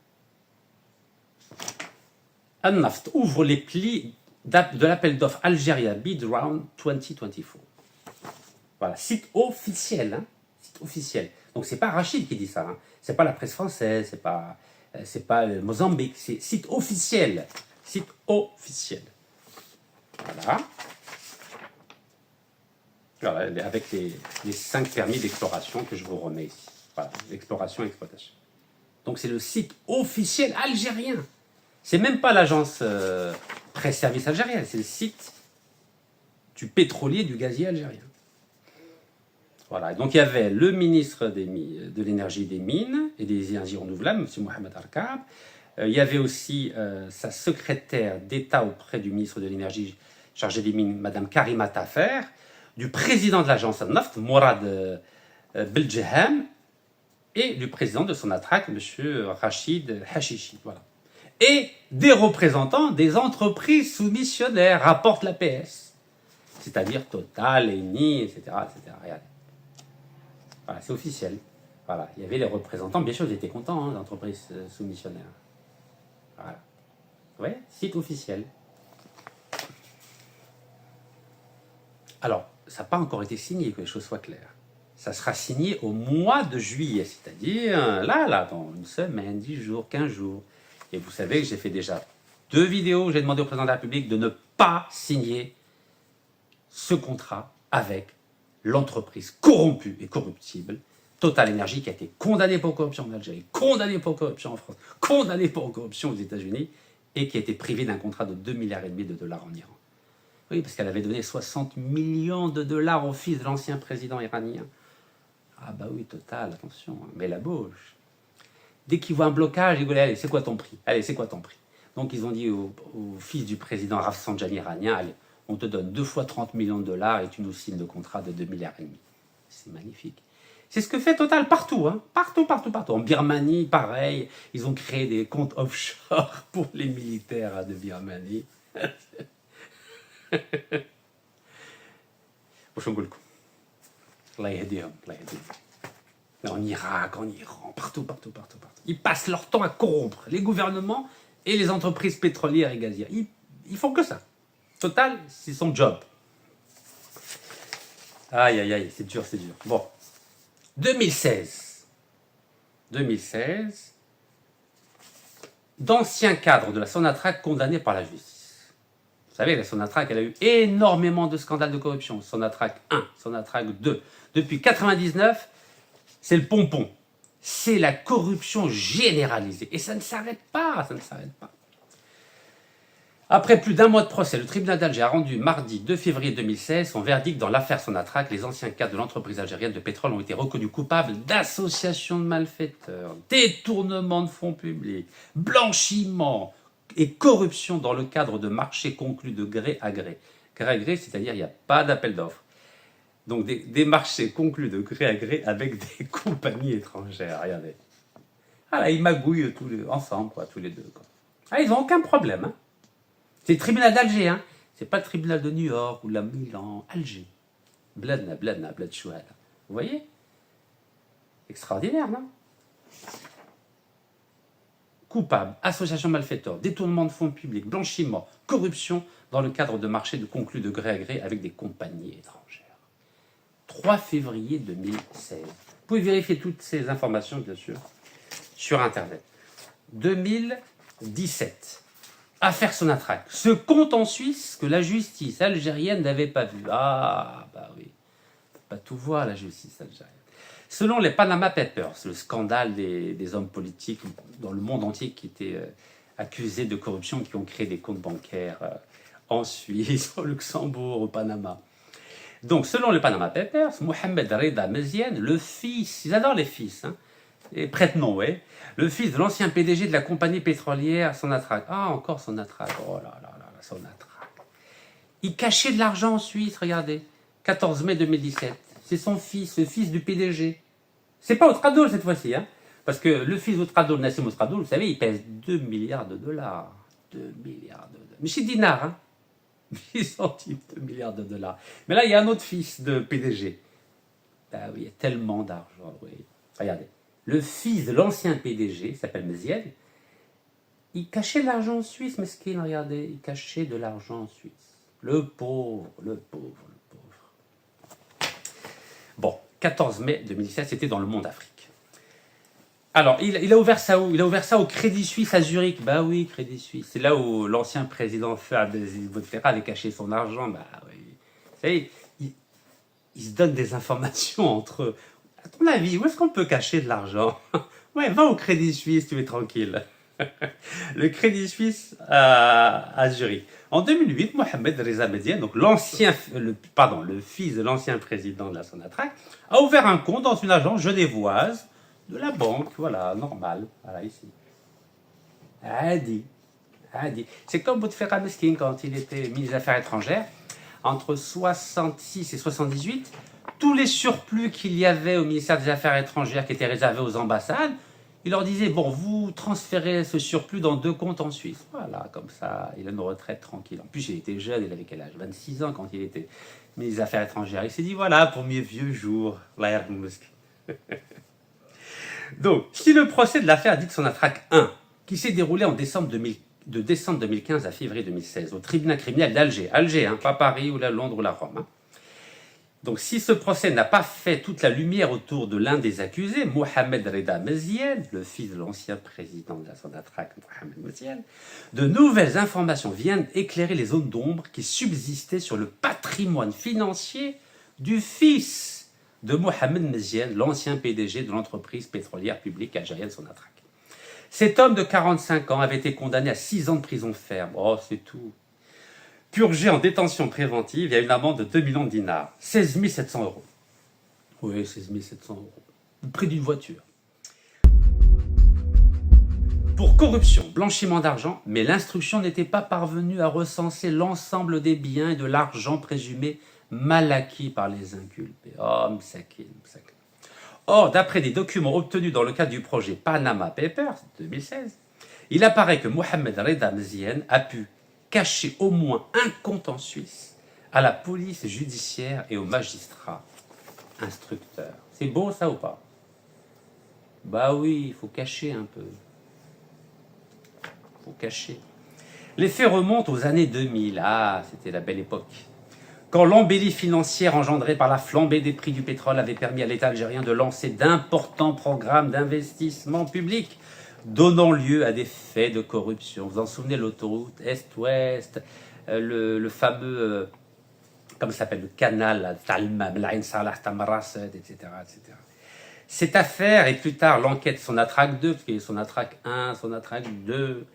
[SPEAKER 1] Naft ouvre les plis de l'appel d'offres Algérie Bid Round 2024. Voilà, site officiel. Hein. Site officiel. Donc c'est pas Rachid qui dit ça. Hein. C'est pas la presse française, c'est pas le Mozambique, c'est site officiel. Site officiel. Voilà. Voilà, avec les 5 permis d'exploration que je vous remets ici. Voilà, l'exploration et exploitation. Donc c'est le site officiel algérien. C'est même pas l'agence presse-service algérienne, c'est le site du pétrolier, du gazier algérien. Voilà, donc il y avait le ministre de l'énergie et des mines et des énergies renouvelables, M. Mohamed Arkab. Il y avait aussi sa secrétaire d'État auprès du ministre de l'énergie chargée des mines, Mme Karima Tafer, du président de l'agence Naft, Mourad Beldjeham, et du président de Sonatrach, M. Rachid Hachichi. Voilà. Et des représentants des entreprises soumissionnaires, rapporte l'APS, c'est-à-dire Total, Eni, etc. etc. Regardez. Voilà, c'est officiel. Voilà, il y avait les représentants, bien sûr, ils étaient contents, hein, des entreprises soumissionnaires. Voilà. Vous voyez, site officiel. Alors, ça n'a pas encore été signé, que les choses soient claires. Ça sera signé au mois de juillet, c'est-à-dire là, dans une semaine, 10 jours, 15 jours. Et vous savez que j'ai fait déjà 2 vidéos où j'ai demandé au président de la République de ne pas signer ce contrat avec l'entreprise corrompue et corruptible, Total Energy, qui a été condamnée pour corruption en Algérie, condamnée pour corruption en France, condamnée pour corruption aux États-Unis, et qui a été privée d'un contrat de 2,5 milliards de dollars en Iran. Oui, parce qu'elle avait donné 60 millions de dollars au fils de l'ancien président iranien. Ah bah oui, Total, attention, mais la bouche. Dès qu'ils voient un blocage, ils disent, allez, c'est quoi ton prix? Allez, c'est quoi ton prix? Donc ils ont dit au fils du président Rafsanjani iranien, allez, on te donne 2 fois 30 millions de dollars et tu nous signes le contrat de 2,5 milliards. C'est magnifique. C'est ce que fait Total partout, hein. Partout. En Birmanie, pareil, ils ont créé des comptes offshore pour les militaires de Birmanie. En Irak, en Iran, partout. Ils passent leur temps à corrompre les gouvernements et les entreprises pétrolières et gazières. Ils font que ça. Total, c'est son job. Aïe, c'est dur. Bon, 2016, d'anciens cadres de la Sonatrach condamnés par la justice. Vous savez, la Sonatrach, elle a eu énormément de scandales de corruption. Sonatrach 1, Sonatrach 2. Depuis 1999, c'est le pompon. C'est la corruption généralisée. Et ça ne s'arrête pas, Après plus d'1 mois de procès, le tribunal d'Alger a rendu mardi 2 février 2016 son verdict dans l'affaire Sonatrach. Les anciens cadres de l'entreprise algérienne de pétrole ont été reconnus coupables d'association de malfaiteurs, détournement de fonds publics, blanchiment et corruption dans le cadre de marchés conclus de gré à gré. Gré à gré, c'est-à-dire il n'y a pas d'appel d'offres. Donc des marchés conclus de gré à gré avec des compagnies étrangères. Regardez. Ah là, ils magouillent ensemble, tous les deux. Quoi. Ah, ils n'ont aucun problème, hein. C'est le tribunal d'Alger, hein. C'est pas le tribunal de New York ou la Milan, Alger. Bladna, blad chouala. Vous voyez? Extraordinaire, non? Coupable, association malfaiteur, détournement de fonds publics, blanchiment, corruption dans le cadre de marchés de conclus de gré à gré avec des compagnies étrangères. 3 février 2016. Vous pouvez vérifier toutes ces informations, bien sûr, sur Internet. 2017. Affaire Sonatrach. Ce compte en Suisse que la justice algérienne n'avait pas vu. Ah, bah oui. Pas tout voir, la justice algérienne. Selon les Panama Papers, le scandale des hommes politiques dans le monde entier qui étaient accusés de corruption, qui ont créé des comptes bancaires en Suisse, au Luxembourg, au Panama. Donc, selon le Panama Papers, Mohamed Reda Meziane, le fils, ils adorent les fils, hein, et prête-nom, ouais, le fils de l'ancien PDG de la compagnie pétrolière Sonatrach. Ah, encore Sonatrach, oh là là là, Sonatrach. Il cachait de l'argent en Suisse, regardez, 14 mai 2017. C'est son fils, le fils du PDG. C'est pas Outradoul cette fois-ci, hein, parce que le fils d'Outradoul, Nassim Outradoul, vous savez, il pèse 2 milliards de dollars. 2 milliards de dollars. Mais c'est dinars, hein. 10 centimes de milliards de dollars. Mais là, il y a un autre fils de PDG. Ah oui, il y a tellement d'argent. Oui. Regardez. Le fils de l'ancien PDG, s'appelle Meziane, il cachait de l'argent en Suisse, mesquine, regardez. Il cachait de l'argent en Suisse. Le pauvre, le pauvre, le pauvre. Bon, 14 mai 2017, c'était dans Le Monde Afrique. Alors, il a ouvert ça où? Il a ouvert ça au Crédit Suisse à Zurich. Bah oui, Crédit Suisse. C'est là où l'ancien président Abdelaziz Bouteflika avait caché son argent. Bah oui. Vous savez, ils se donnent des informations entre eux. À ton avis, où est-ce qu'on peut cacher de l'argent? Ouais, va au Crédit Suisse, tu es tranquille. Le Crédit Suisse à Zurich. En 2008, Mohamed Reza Meziane, donc le fils de l'ancien président de la Sonatrach, a ouvert un compte dans une agence genevoise de la banque, voilà, normal, voilà, ici. Adi. C'est comme Bouteflika Meskin quand il était ministre des Affaires étrangères, entre 66 et 78, tous les surplus qu'il y avait au ministère des Affaires étrangères qui étaient réservés aux ambassades, il leur disait, bon, vous transférez ce surplus dans 2 comptes en Suisse. Voilà, comme ça, il a une retraite tranquille. En plus, il était jeune, il avait quel âge? 26 ans quand il était ministre des Affaires étrangères. Il s'est dit, voilà, pour mes vieux jours, l'air de Moscou. Donc, si le procès de l'affaire dite Sonatrach 1, qui s'est déroulé de décembre 2015 à février 2016, au tribunal criminel d'Alger, hein, pas Paris ou Londres ou la Rome, hein. Donc, si ce procès n'a pas fait toute la lumière autour de l'un des accusés, Mohamed Reda Meziane, le fils de l'ancien président de la Sonatrach, Mohamed Meziane, de nouvelles informations viennent éclairer les zones d'ombre qui subsistaient sur le patrimoine financier du fils de Mohamed Meziane, l'ancien PDG de l'entreprise pétrolière publique algérienne Sonatrach. Cet homme de 45 ans avait été condamné à 6 ans de prison ferme. Oh, c'est tout. Purgé en détention préventive, il y a une amende de 2 millions de dinars, 16 700 euros. Oui, 16 700 euros. Le prix d'une voiture. Pour corruption, blanchiment d'argent, mais l'instruction n'était pas parvenue à recenser l'ensemble des biens et de l'argent présumé mal acquis par les inculpés. Oh, msakin. Or, d'après des documents obtenus dans le cadre du projet Panama Papers 2016, il apparaît que Mohamed Reda Meziane a pu cacher au moins un compte en Suisse à la police judiciaire et aux magistrats instructeurs. C'est beau ça ou pas? Bah oui, il faut cacher un peu. Il faut cacher. Les faits remontent aux années 2000. Ah, c'était la belle époque. Quand l'embellie financière engendrée par la flambée des prix du pétrole avait permis à l'État algérien de lancer d'importants programmes d'investissement public, donnant lieu à des faits de corruption. Vous en souvenez, l'autoroute Est-Ouest, le fameux, comment ça s'appelle, le canal, L'Ain Salah, Tamarasset, etc., etc. Cette affaire, et plus tard l'enquête Sonatrach 2, parce qu'il y a Sonatrach 1, Sonatrach 2,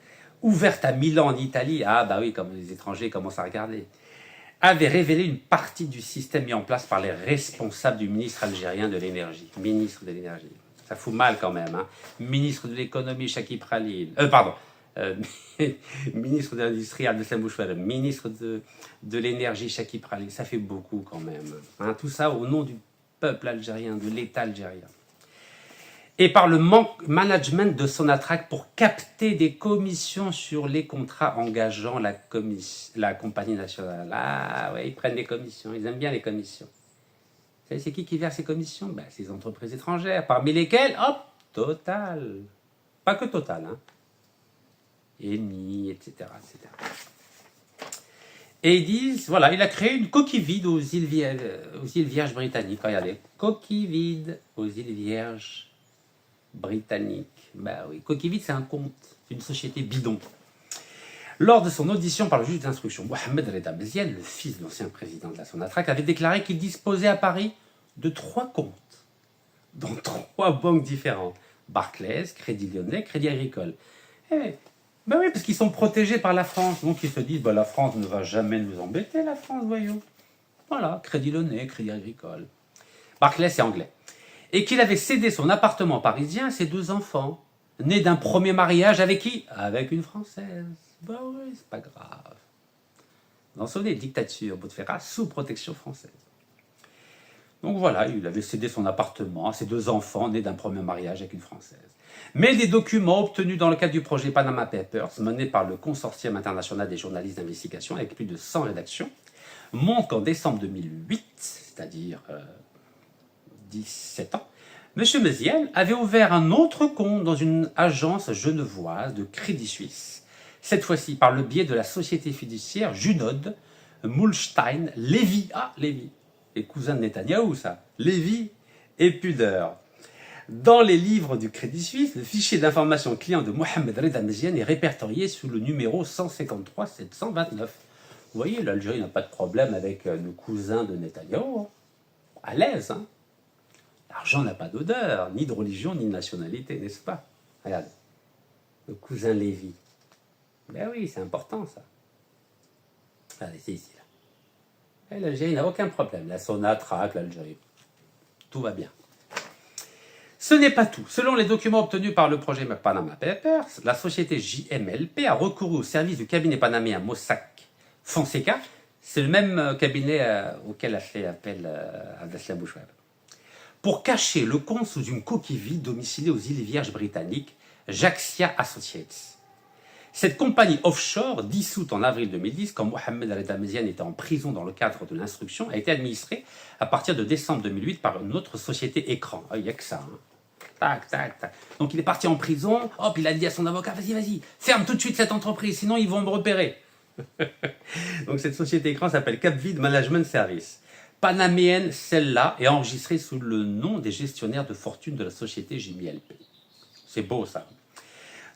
[SPEAKER 1] ouverte à Milan en Italie, ah bah oui, comme les étrangers commencent à regarder, avait révélé une partie du système mis en place par les responsables du ministre algérien de l'énergie. Ministre de l'énergie. Ça fout mal quand même, hein. Ministre de l'économie, Chakib Khalil. Ministre de l'industrie, Abdeslam Bouchouar. Ministre de l'énergie, Chakib Khalil. Ça fait beaucoup quand même, hein. Tout ça au nom du peuple algérien, de l'État algérien. Et par le management de Sonatrach pour capter des commissions sur les contrats engageant la compagnie nationale. Ah ouais, ils prennent des commissions, ils aiment bien les commissions. Vous savez, c'est qui verse ces commissions? Ben, c'est les entreprises étrangères, parmi lesquelles, hop, Total. Pas que Total, hein. Eni, etc., etc. Et ils disent, voilà, il a créé une coquille vide aux îles Vierges britanniques. Regardez, coquille vide aux îles Vierges britannique. Bah oui, coquille vide, c'est un compte, c'est une société bidon. Lors de son audition par le juge d'instruction, Mohamed Reda Meziane, le fils de l'ancien président de la Sonatrach, avait déclaré qu'il disposait à Paris de 3 comptes, dans 3 banques différentes. Barclays, Crédit Lyonnais, Crédit Agricole. Et Ben oui, parce qu'ils sont protégés par la France. Donc ils se disent, bah, la France ne va jamais nous embêter, la France, voyons. Voilà, Crédit Lyonnais, Crédit Agricole. Barclays, c'est anglais. Et qu'il avait cédé son appartement parisien à ses 2 enfants, nés d'un premier mariage avec qui? Avec une Française. Ben oui, c'est pas grave. Vous en souvenez, dictature, Bouteflika, sous protection française. Donc voilà, il avait cédé son appartement à ses 2 enfants nés d'un premier mariage avec une Française. Mais des documents obtenus dans le cadre du projet Panama Papers, mené par le Consortium international des journalistes d'investigation, avec plus de 100 rédactions, montrent qu'en décembre 2008, c'est-à-dire 17 ans, M. Mézières avait ouvert un autre compte dans une agence genevoise de Crédit Suisse, cette fois-ci par le biais de la société fiduciaire Junod, Mulstein, Lévy. Ah, Lévy, les cousins de Netanyahou, ça. Lévy et Pudeur. Dans les livres du Crédit Suisse, le fichier d'information client de Mohamed Reda Mézières est répertorié sous le numéro 153 729. Vous voyez, l'Algérie n'a pas de problème avec nos cousins de Netanyahou. Hein. À l'aise, hein. L'argent n'a pas d'odeur, ni de religion, ni de nationalité, n'est-ce pas? Regarde, le cousin Lévy. Ben oui, c'est important, ça. Regardez, c'est ici, là. Et l'Algérie n'a aucun problème. La Sonatrach, l'Algérie. Tout va bien. Ce n'est pas tout. Selon les documents obtenus par le projet Panama Papers, la société JMLP a recouru au service du cabinet panaméen Mossack Fonseca. C'est le même cabinet auquel a fait appel Abdeslam Bouchoueb, pour cacher le compte sous une coquille vide domiciliée aux îles Vierges britanniques, Jaxia Associates. Cette compagnie offshore, dissoute en avril 2010, quand Mohamed Reda Mézières était en prison dans le cadre de l'instruction, a été administrée à partir de décembre 2008 par une autre société écran. Il n'y a que ça. Hein. Tac, tac, tac. Donc il est parti en prison, hop, il a dit à son avocat, vas-y, ferme tout de suite cette entreprise, sinon ils vont me repérer. Donc cette société écran s'appelle Capvid Management Service. Panaméenne, celle-là, est enregistrée sous le nom des gestionnaires de fortune de la société JMLP. C'est beau, ça.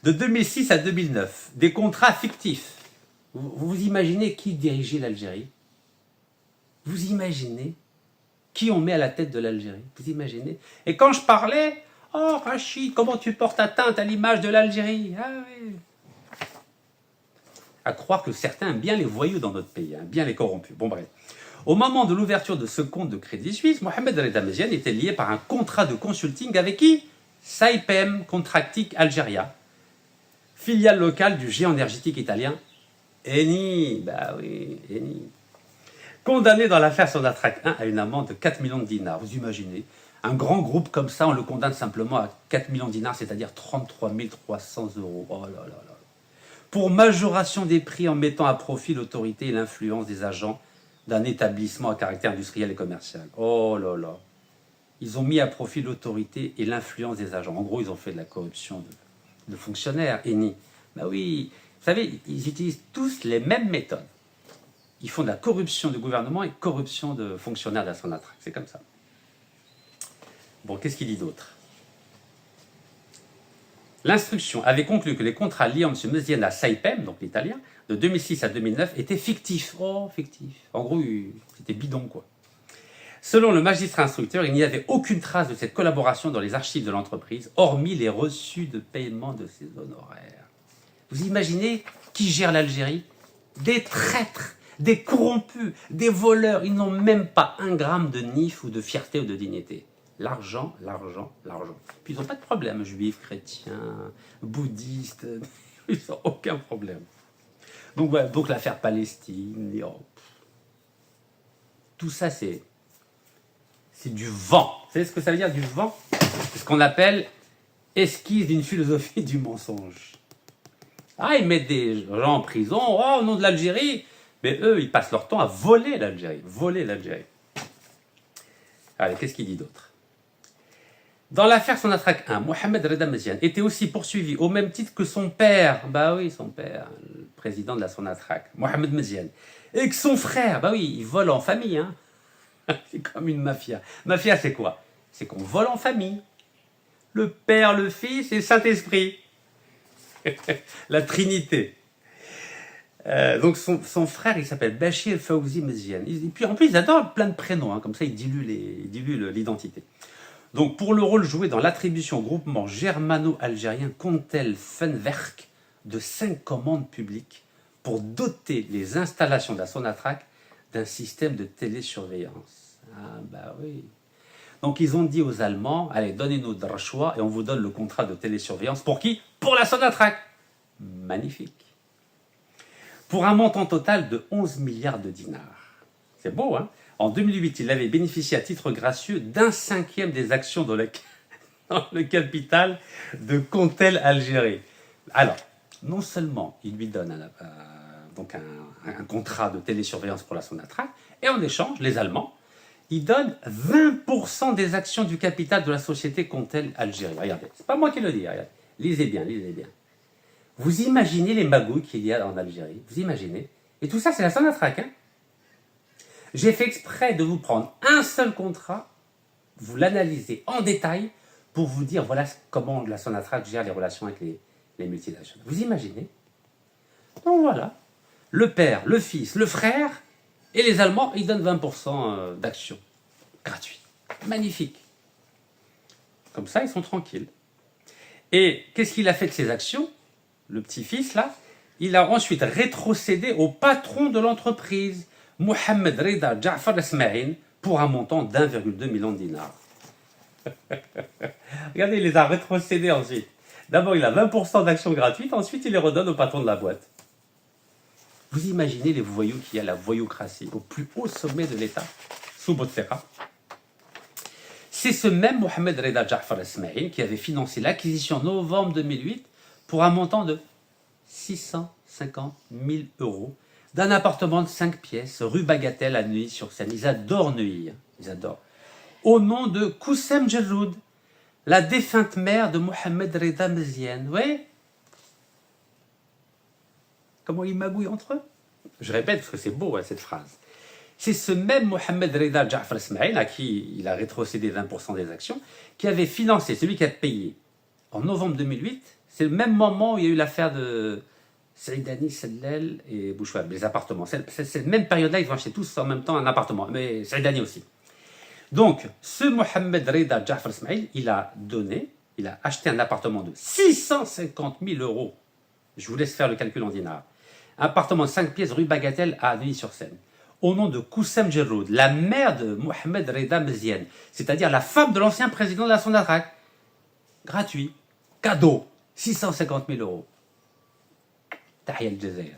[SPEAKER 1] De 2006 à 2009, des contrats fictifs. Vous imaginez qui dirigeait l'Algérie? Vous imaginez qui on met à la tête de l'Algérie? Vous imaginez? Et quand je parlais, oh Rachid, comment tu portes atteinte à l'image de l'Algérie? Ah oui. À croire que certains aiment bien les voyous dans notre pays, hein, bien les corrompus. Bon bref. Au moment de l'ouverture de ce compte de Crédit Suisse, Mohamed Reda Mézières était lié par un contrat de consulting avec qui? Saipem Contracting Algeria, filiale locale du géant énergétique italien Eni. Bah oui, Eni. Condamné dans l'affaire Sonatrach 1 à une amende de 4 millions de dinars. Vous imaginez, un grand groupe comme ça, on le condamne simplement à 4 millions de dinars, c'est-à-dire 33 300 euros. Oh là là là. Pour majoration des prix en mettant à profit l'autorité et l'influence des agents d'un établissement à caractère industriel et commercial. Oh là là. Ils ont mis à profit l'autorité et l'influence des agents. En gros, ils ont fait de la corruption de fonctionnaires, Eni. Ben oui, vous savez, ils utilisent tous les mêmes méthodes. Ils font de la corruption du gouvernement et corruption de fonctionnaires de la Sonatrach. C'est comme ça. Bon, qu'est-ce qu'il dit d'autre? L'instruction avait conclu que les contrats liés en M. Mézières à Saipem, donc l'italien, de 2006 à 2009 étaient fictifs. Oh, fictifs. En gros, c'était bidon, quoi. Selon le magistrat instructeur, il n'y avait aucune trace de cette collaboration dans les archives de l'entreprise, hormis les reçus de paiement de ses honoraires. Vous imaginez qui gère l'Algérie? Des traîtres, des corrompus, des voleurs. Ils n'ont même pas un gramme de nif ou de fierté ou de dignité. L'argent, l'argent, l'argent. Puis ils n'ont pas de problème, juifs, chrétiens, bouddhistes, ils n'ont aucun problème. Donc, voilà, donc l'affaire Palestine, tout ça c'est du vent. Vous savez ce que ça veut dire, du vent? C'est ce qu'on appelle esquisse d'une philosophie du mensonge. Ah, ils mettent des gens en prison, oh, au nom de l'Algérie, mais eux, ils passent leur temps à voler l'Algérie. Voler l'Algérie. Allez, qu'est-ce qu'il dit d'autre? Dans l'affaire Sonatrach 1, Mohamed Reda Mézières était aussi poursuivi au même titre que son père. Bah oui, son père, le président de la Sonatrach, Mohamed Mézières. Et que son frère, bah oui, il vole en famille, hein. C'est comme une mafia. Mafia, c'est quoi? C'est qu'on vole en famille. Le Père, le Fils et le Saint-Esprit. La Trinité. Donc son frère, il s'appelle Bachir Fawzi Mézières. Et puis en plus, il adore plein de prénoms, hein, comme ça il dilue l'identité. Donc pour le rôle joué dans l'attribution au groupement germano-algérien Contel Funwerk, de 5 commandes publiques pour doter les installations de la Sonatrach d'un système de télésurveillance. Ah bah oui. Donc ils ont dit aux Allemands, allez, donnez-nous de rachwa et on vous donne le contrat de télésurveillance. Pour qui? Pour la Sonatrach. Magnifique. Pour un montant total de 11 milliards de dinars. C'est beau, hein? En 2008, il avait bénéficié à titre gracieux d'un cinquième des actions dans le capital de Contel Algérie. Alors, non seulement il lui donne donc un contrat de télésurveillance pour la Sonatrach, et en échange, les Allemands, ils donnent 20% des actions du capital de la société Contel Algérie. Regardez, c'est pas moi qui le dis, regardez. Lisez bien, lisez bien. Vous imaginez les magouilles qu'il y a en Algérie, vous imaginez? Et tout ça, c'est la Sonatrach, hein? J'ai fait exprès de vous prendre un seul contrat, vous l'analysez en détail, pour vous dire voilà comment la Sonatrach gère les relations avec les multinationales. Vous imaginez? Donc voilà, le père, le fils, le frère et les Allemands, ils donnent 20% d'actions gratuites. Magnifique. Comme ça, ils sont tranquilles. Et qu'est-ce qu'il a fait de ces actions? Le petit-fils, là, il a ensuite rétrocédé au patron de l'entreprise, Mohamed Reda Ja'far Esmaïl, pour un montant d'1,2 million de dinars. Regardez, il les a rétrocédés ensuite. D'abord, il a 20% d'actions gratuites, ensuite, il les redonne au patron de la boîte. Vous imaginez les voyous qu'il y a, la voyoucratie, au plus haut sommet de l'État, sous Bouteflika. C'est ce même Mohamed Reda Ja'far Esmaïl qui avait financé l'acquisition en novembre 2008 pour un montant de 650 000 € d'un appartement de 5 pièces, rue Bagatelle à Neuilly-sur-Seine. Ils adorent Neuilly, hein. Ils adorent. Au nom de Koussem Djerroud, la défunte mère de Mohamed Reda Meziane. Oui. Comment ils magouillent entre eux? Je répète parce que c'est beau, hein, cette phrase. C'est ce même Mohamed Reda Ja'far Esmaïl, à qui il a rétrocédé 20% des actions, qui avait financé, celui qui a payé en novembre 2008. C'est le même moment où il y a eu l'affaire de Saïdani, Sellel et Bouchouab, les appartements. C'est cette même période-là, ils ont acheté tous en même temps un appartement, mais Saïdani aussi. Donc, ce Mohamed Reda Ja'far Esmaïl, il a acheté un appartement de 650 000 €. Je vous laisse faire le calcul en dinars. Un appartement de 5 pièces, rue Bagatelle à Neuilly-sur-Seine. Au nom de Koussem Djerroud, la mère de Mohamed Reda Meziane, c'est-à-dire la femme de l'ancien président de la Sonatrach. Gratuit. Cadeau. 650 000 €. Tahia al-Jazair.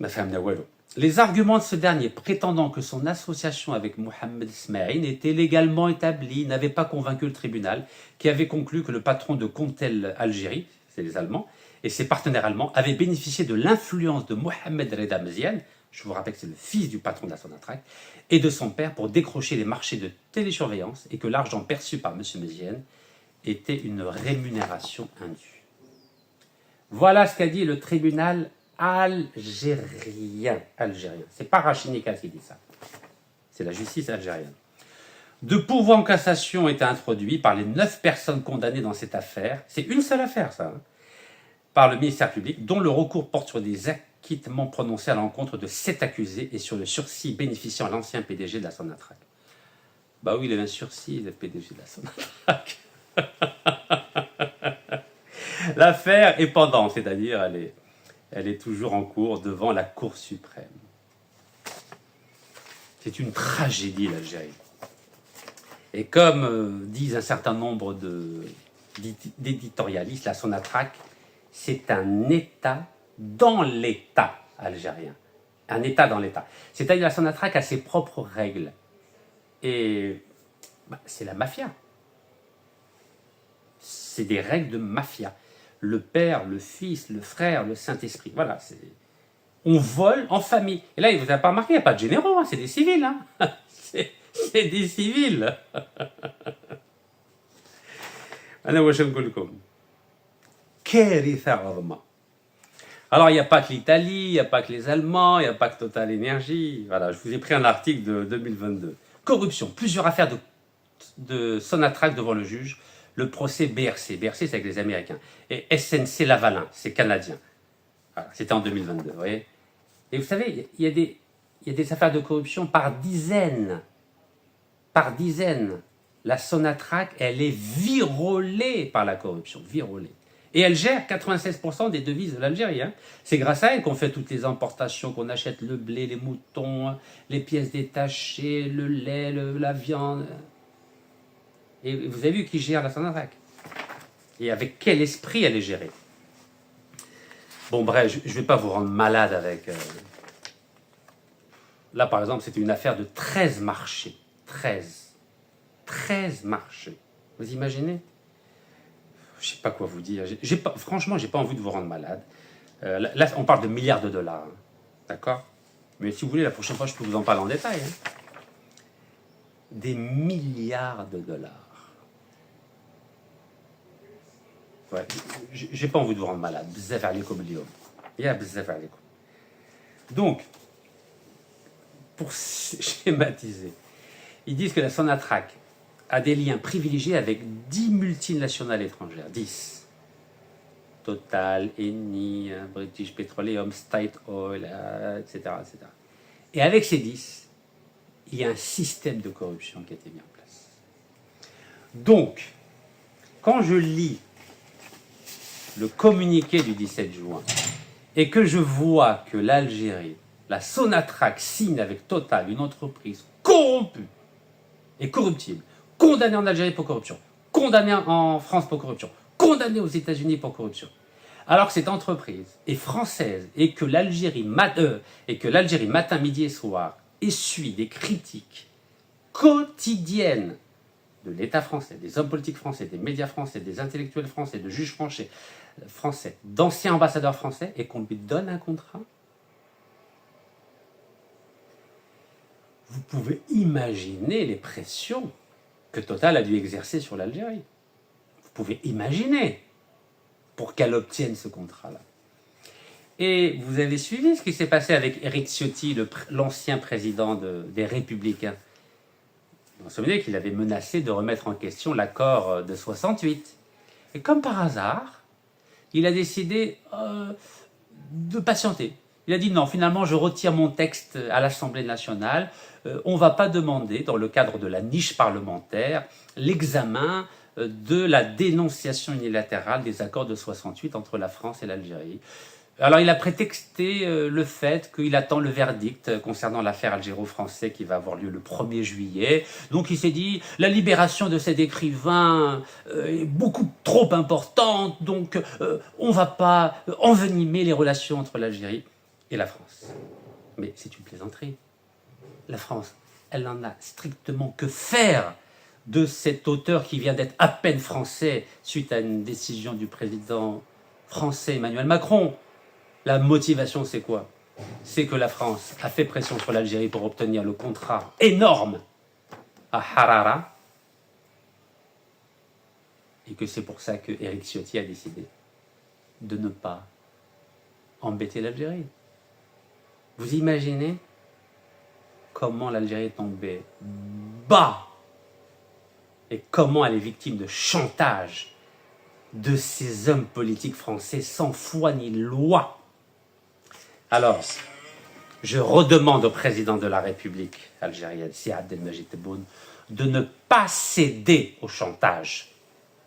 [SPEAKER 1] Ma femme Nawalo. Les arguments de ce dernier, prétendant que son association avec Mohamed Esmaïl était légalement établie, n'avaient pas convaincu le tribunal, qui avait conclu que le patron de Contel Algérie, c'est les Allemands, et ses partenaires allemands avaient bénéficié de l'influence de Mohamed Reda Meziane, je vous rappelle que c'est le fils du patron de la Sonatrach, et de son père pour décrocher les marchés de télésurveillance, et que l'argent perçu par M. Meziane était une rémunération indue. Voilà ce qu'a dit le tribunal algérien. C'est pas Rachid Nekaz qui dit ça. C'est la justice algérienne. Deux pourvois en cassation étaient introduits par les 9 personnes condamnées dans cette affaire. C'est une seule affaire, ça. Hein, par le ministère public, dont le recours porte sur des acquittements prononcés à l'encontre de 7 accusés et sur le sursis bénéficiant à l'ancien PDG de la Sonatrach. Bah oui, il avait un sursis, le PDG de la Sonatrach. L'affaire est pendante, c'est-à-dire elle est toujours en cours devant la Cour suprême. C'est une tragédie, l'Algérie. Et comme disent un certain nombre d'éditorialistes, la Sonatrach, c'est un État dans l'État algérien. Un État dans l'État. C'est-à-dire la Sonatrach a ses propres règles. Et c'est la mafia. C'est des règles de mafia. Le Père, le Fils, le Frère, le Saint-Esprit. Voilà, on vole en famille. Et là, vous n'avez pas remarqué, il n'y a pas de généraux, hein, c'est des civils. Hein. C'est des civils. Alors, il n'y a pas que l'Italie, il n'y a pas que les Allemands, il n'y a pas que Total Energy. Voilà, je vous ai pris un article de 2022. Corruption, plusieurs affaires de Sonatrach devant le juge. Le procès BRC. BRC, c'est avec les Américains. Et SNC Lavalin, c'est canadien. Voilà, c'était en 2022, vous voyez. Et vous savez, il y a des affaires de corruption par dizaines. Par dizaines. La Sonatrach, elle est virolée par la corruption. Virolée. Et elle gère 96% des devises de l'Algérie. Hein. C'est grâce à elle qu'on fait toutes les importations, qu'on achète le blé, les moutons, les pièces détachées, le lait, la viande. Et vous avez vu qui gère la Sonatrach. Et avec quel esprit elle est gérée. Bon bref, je ne vais pas vous rendre malade avec... Là par exemple, c'était une affaire de 13 marchés. 13 marchés. Vous imaginez? Je ne sais pas quoi vous dire. Franchement, je n'ai pas envie de vous rendre malade. Là, on parle de milliards de dollars. Hein. D'accord? Mais si vous voulez, la prochaine fois, je peux vous en parler en détail. Hein. Des milliards de dollars. Ouais, j'ai pas envie de vous rendre malade. Bzaf alaikum al-yawm. Ya bzaf alaikum. Donc, pour schématiser, ils disent que la Sonatrach a des liens privilégiés avec 10 multinationales étrangères. 10. Total, Eni, British Petroleum, State Oil, etc., etc. Et avec ces 10, il y a un système de corruption qui a été mis en place. Donc, quand je lis le communiqué du 17 juin et que je vois que l'Algérie, la Sonatrach signe avec Total une entreprise corrompue et corruptible, condamnée en Algérie pour corruption, condamnée en France pour corruption, condamnée aux États-Unis pour corruption, alors que cette entreprise est française et que l'Algérie matin, midi et soir essuie des critiques quotidiennes de l'État français, des hommes politiques français, des médias français, des intellectuels français, de juges français, d'anciens ambassadeurs français, et qu'on lui donne un contrat. Vous pouvez imaginer les pressions que Total a dû exercer sur l'Algérie. Vous pouvez imaginer pour qu'elle obtienne ce contrat-là. Et vous avez suivi ce qui s'est passé avec Éric Ciotti, l'ancien président des Républicains. Vous vous souvenez qu'il avait menacé de remettre en question l'accord de 68. Et comme par hasard, il a décidé de patienter. Il a dit non, finalement, je retire mon texte à l'Assemblée nationale. On ne va pas demander, dans le cadre de la niche parlementaire, l'examen de la dénonciation unilatérale des accords de 68 entre la France et l'Algérie. Alors, il a prétexté le fait qu'il attend le verdict concernant l'affaire algéro-français qui va avoir lieu le 1er juillet. Donc, il s'est dit, la libération de cet écrivain est beaucoup trop importante, donc on ne va pas envenimer les relations entre l'Algérie et la France. Mais c'est une plaisanterie. La France, elle n'en a strictement que faire de cet auteur qui vient d'être à peine français suite à une décision du président français Emmanuel Macron. La motivation, c'est quoi? C'est que la France a fait pression sur l'Algérie pour obtenir le contrat énorme à Harara, et que c'est pour ça que Éric Ciotti a décidé de ne pas embêter l'Algérie. Vous imaginez comment l'Algérie est tombée bas et comment elle est victime de chantage de ces hommes politiques français sans foi ni loi. Alors, je redemande au président de la République algérienne, Si Abdelmajid Tebboune, de ne pas céder au chantage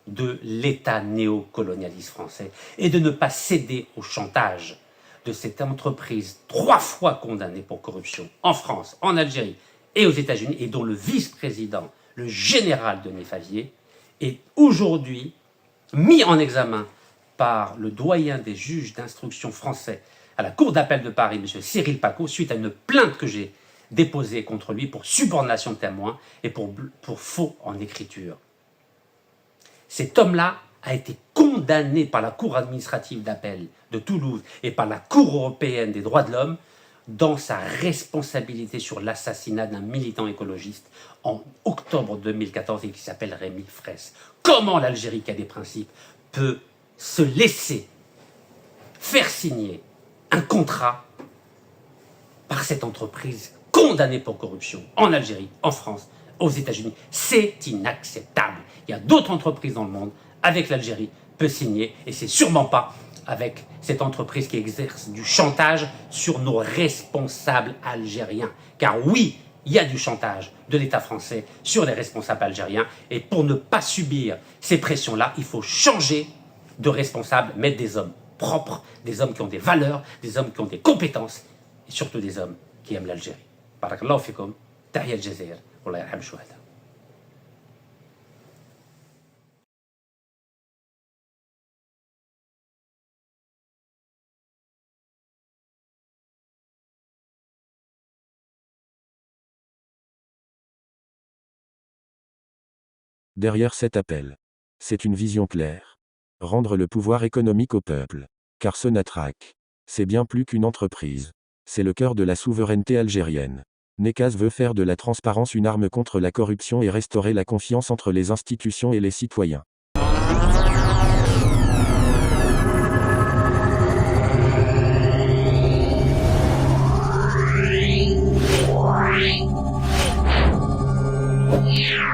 [SPEAKER 1] de l'État néocolonialiste français et de ne pas céder au chantage de cette entreprise 3 fois condamnée pour corruption en France, en Algérie et aux États-Unis, et dont le vice-président, le général Denis Favier, est aujourd'hui mis en examen par le doyen des juges d'instruction français à la Cour d'appel de Paris, M. Cyril Pacaud, suite à une plainte que j'ai déposée contre lui pour subornation de témoin et pour faux en écriture. Cet homme-là a été condamné par la Cour administrative d'appel de Toulouse et par la Cour européenne des droits de l'homme dans sa responsabilité sur l'assassinat d'un militant écologiste en octobre 2014 et qui s'appelle Rémi Fraisse. Comment l'Algérie, qui a des principes, peut se laisser faire signer un contrat par cette entreprise condamnée pour corruption en Algérie, en France, aux États-Unis? C'est inacceptable. Il y a d'autres entreprises dans le monde avec l'Algérie peut signer, et c'est sûrement pas avec cette entreprise qui exerce du chantage sur nos responsables algériens. Car oui, il y a du chantage de l'État français sur les responsables algériens, et pour ne pas subir ces pressions-là, il faut changer de responsables, mais des hommes propres, des hommes qui ont des valeurs, des hommes qui ont des compétences, et surtout des hommes qui aiment l'Algérie. Barakallahu fikum, tahiyya al-Jazair, wallah yarham shuhada.
[SPEAKER 2] Derrière cet appel, c'est une vision claire. Rendre le pouvoir économique au peuple. Car Sonatrach, c'est bien plus qu'une entreprise. C'est le cœur de la souveraineté algérienne. Nekaz veut faire de la transparence une arme contre la corruption et restaurer la confiance entre les institutions et les citoyens.
[SPEAKER 3] Yeah.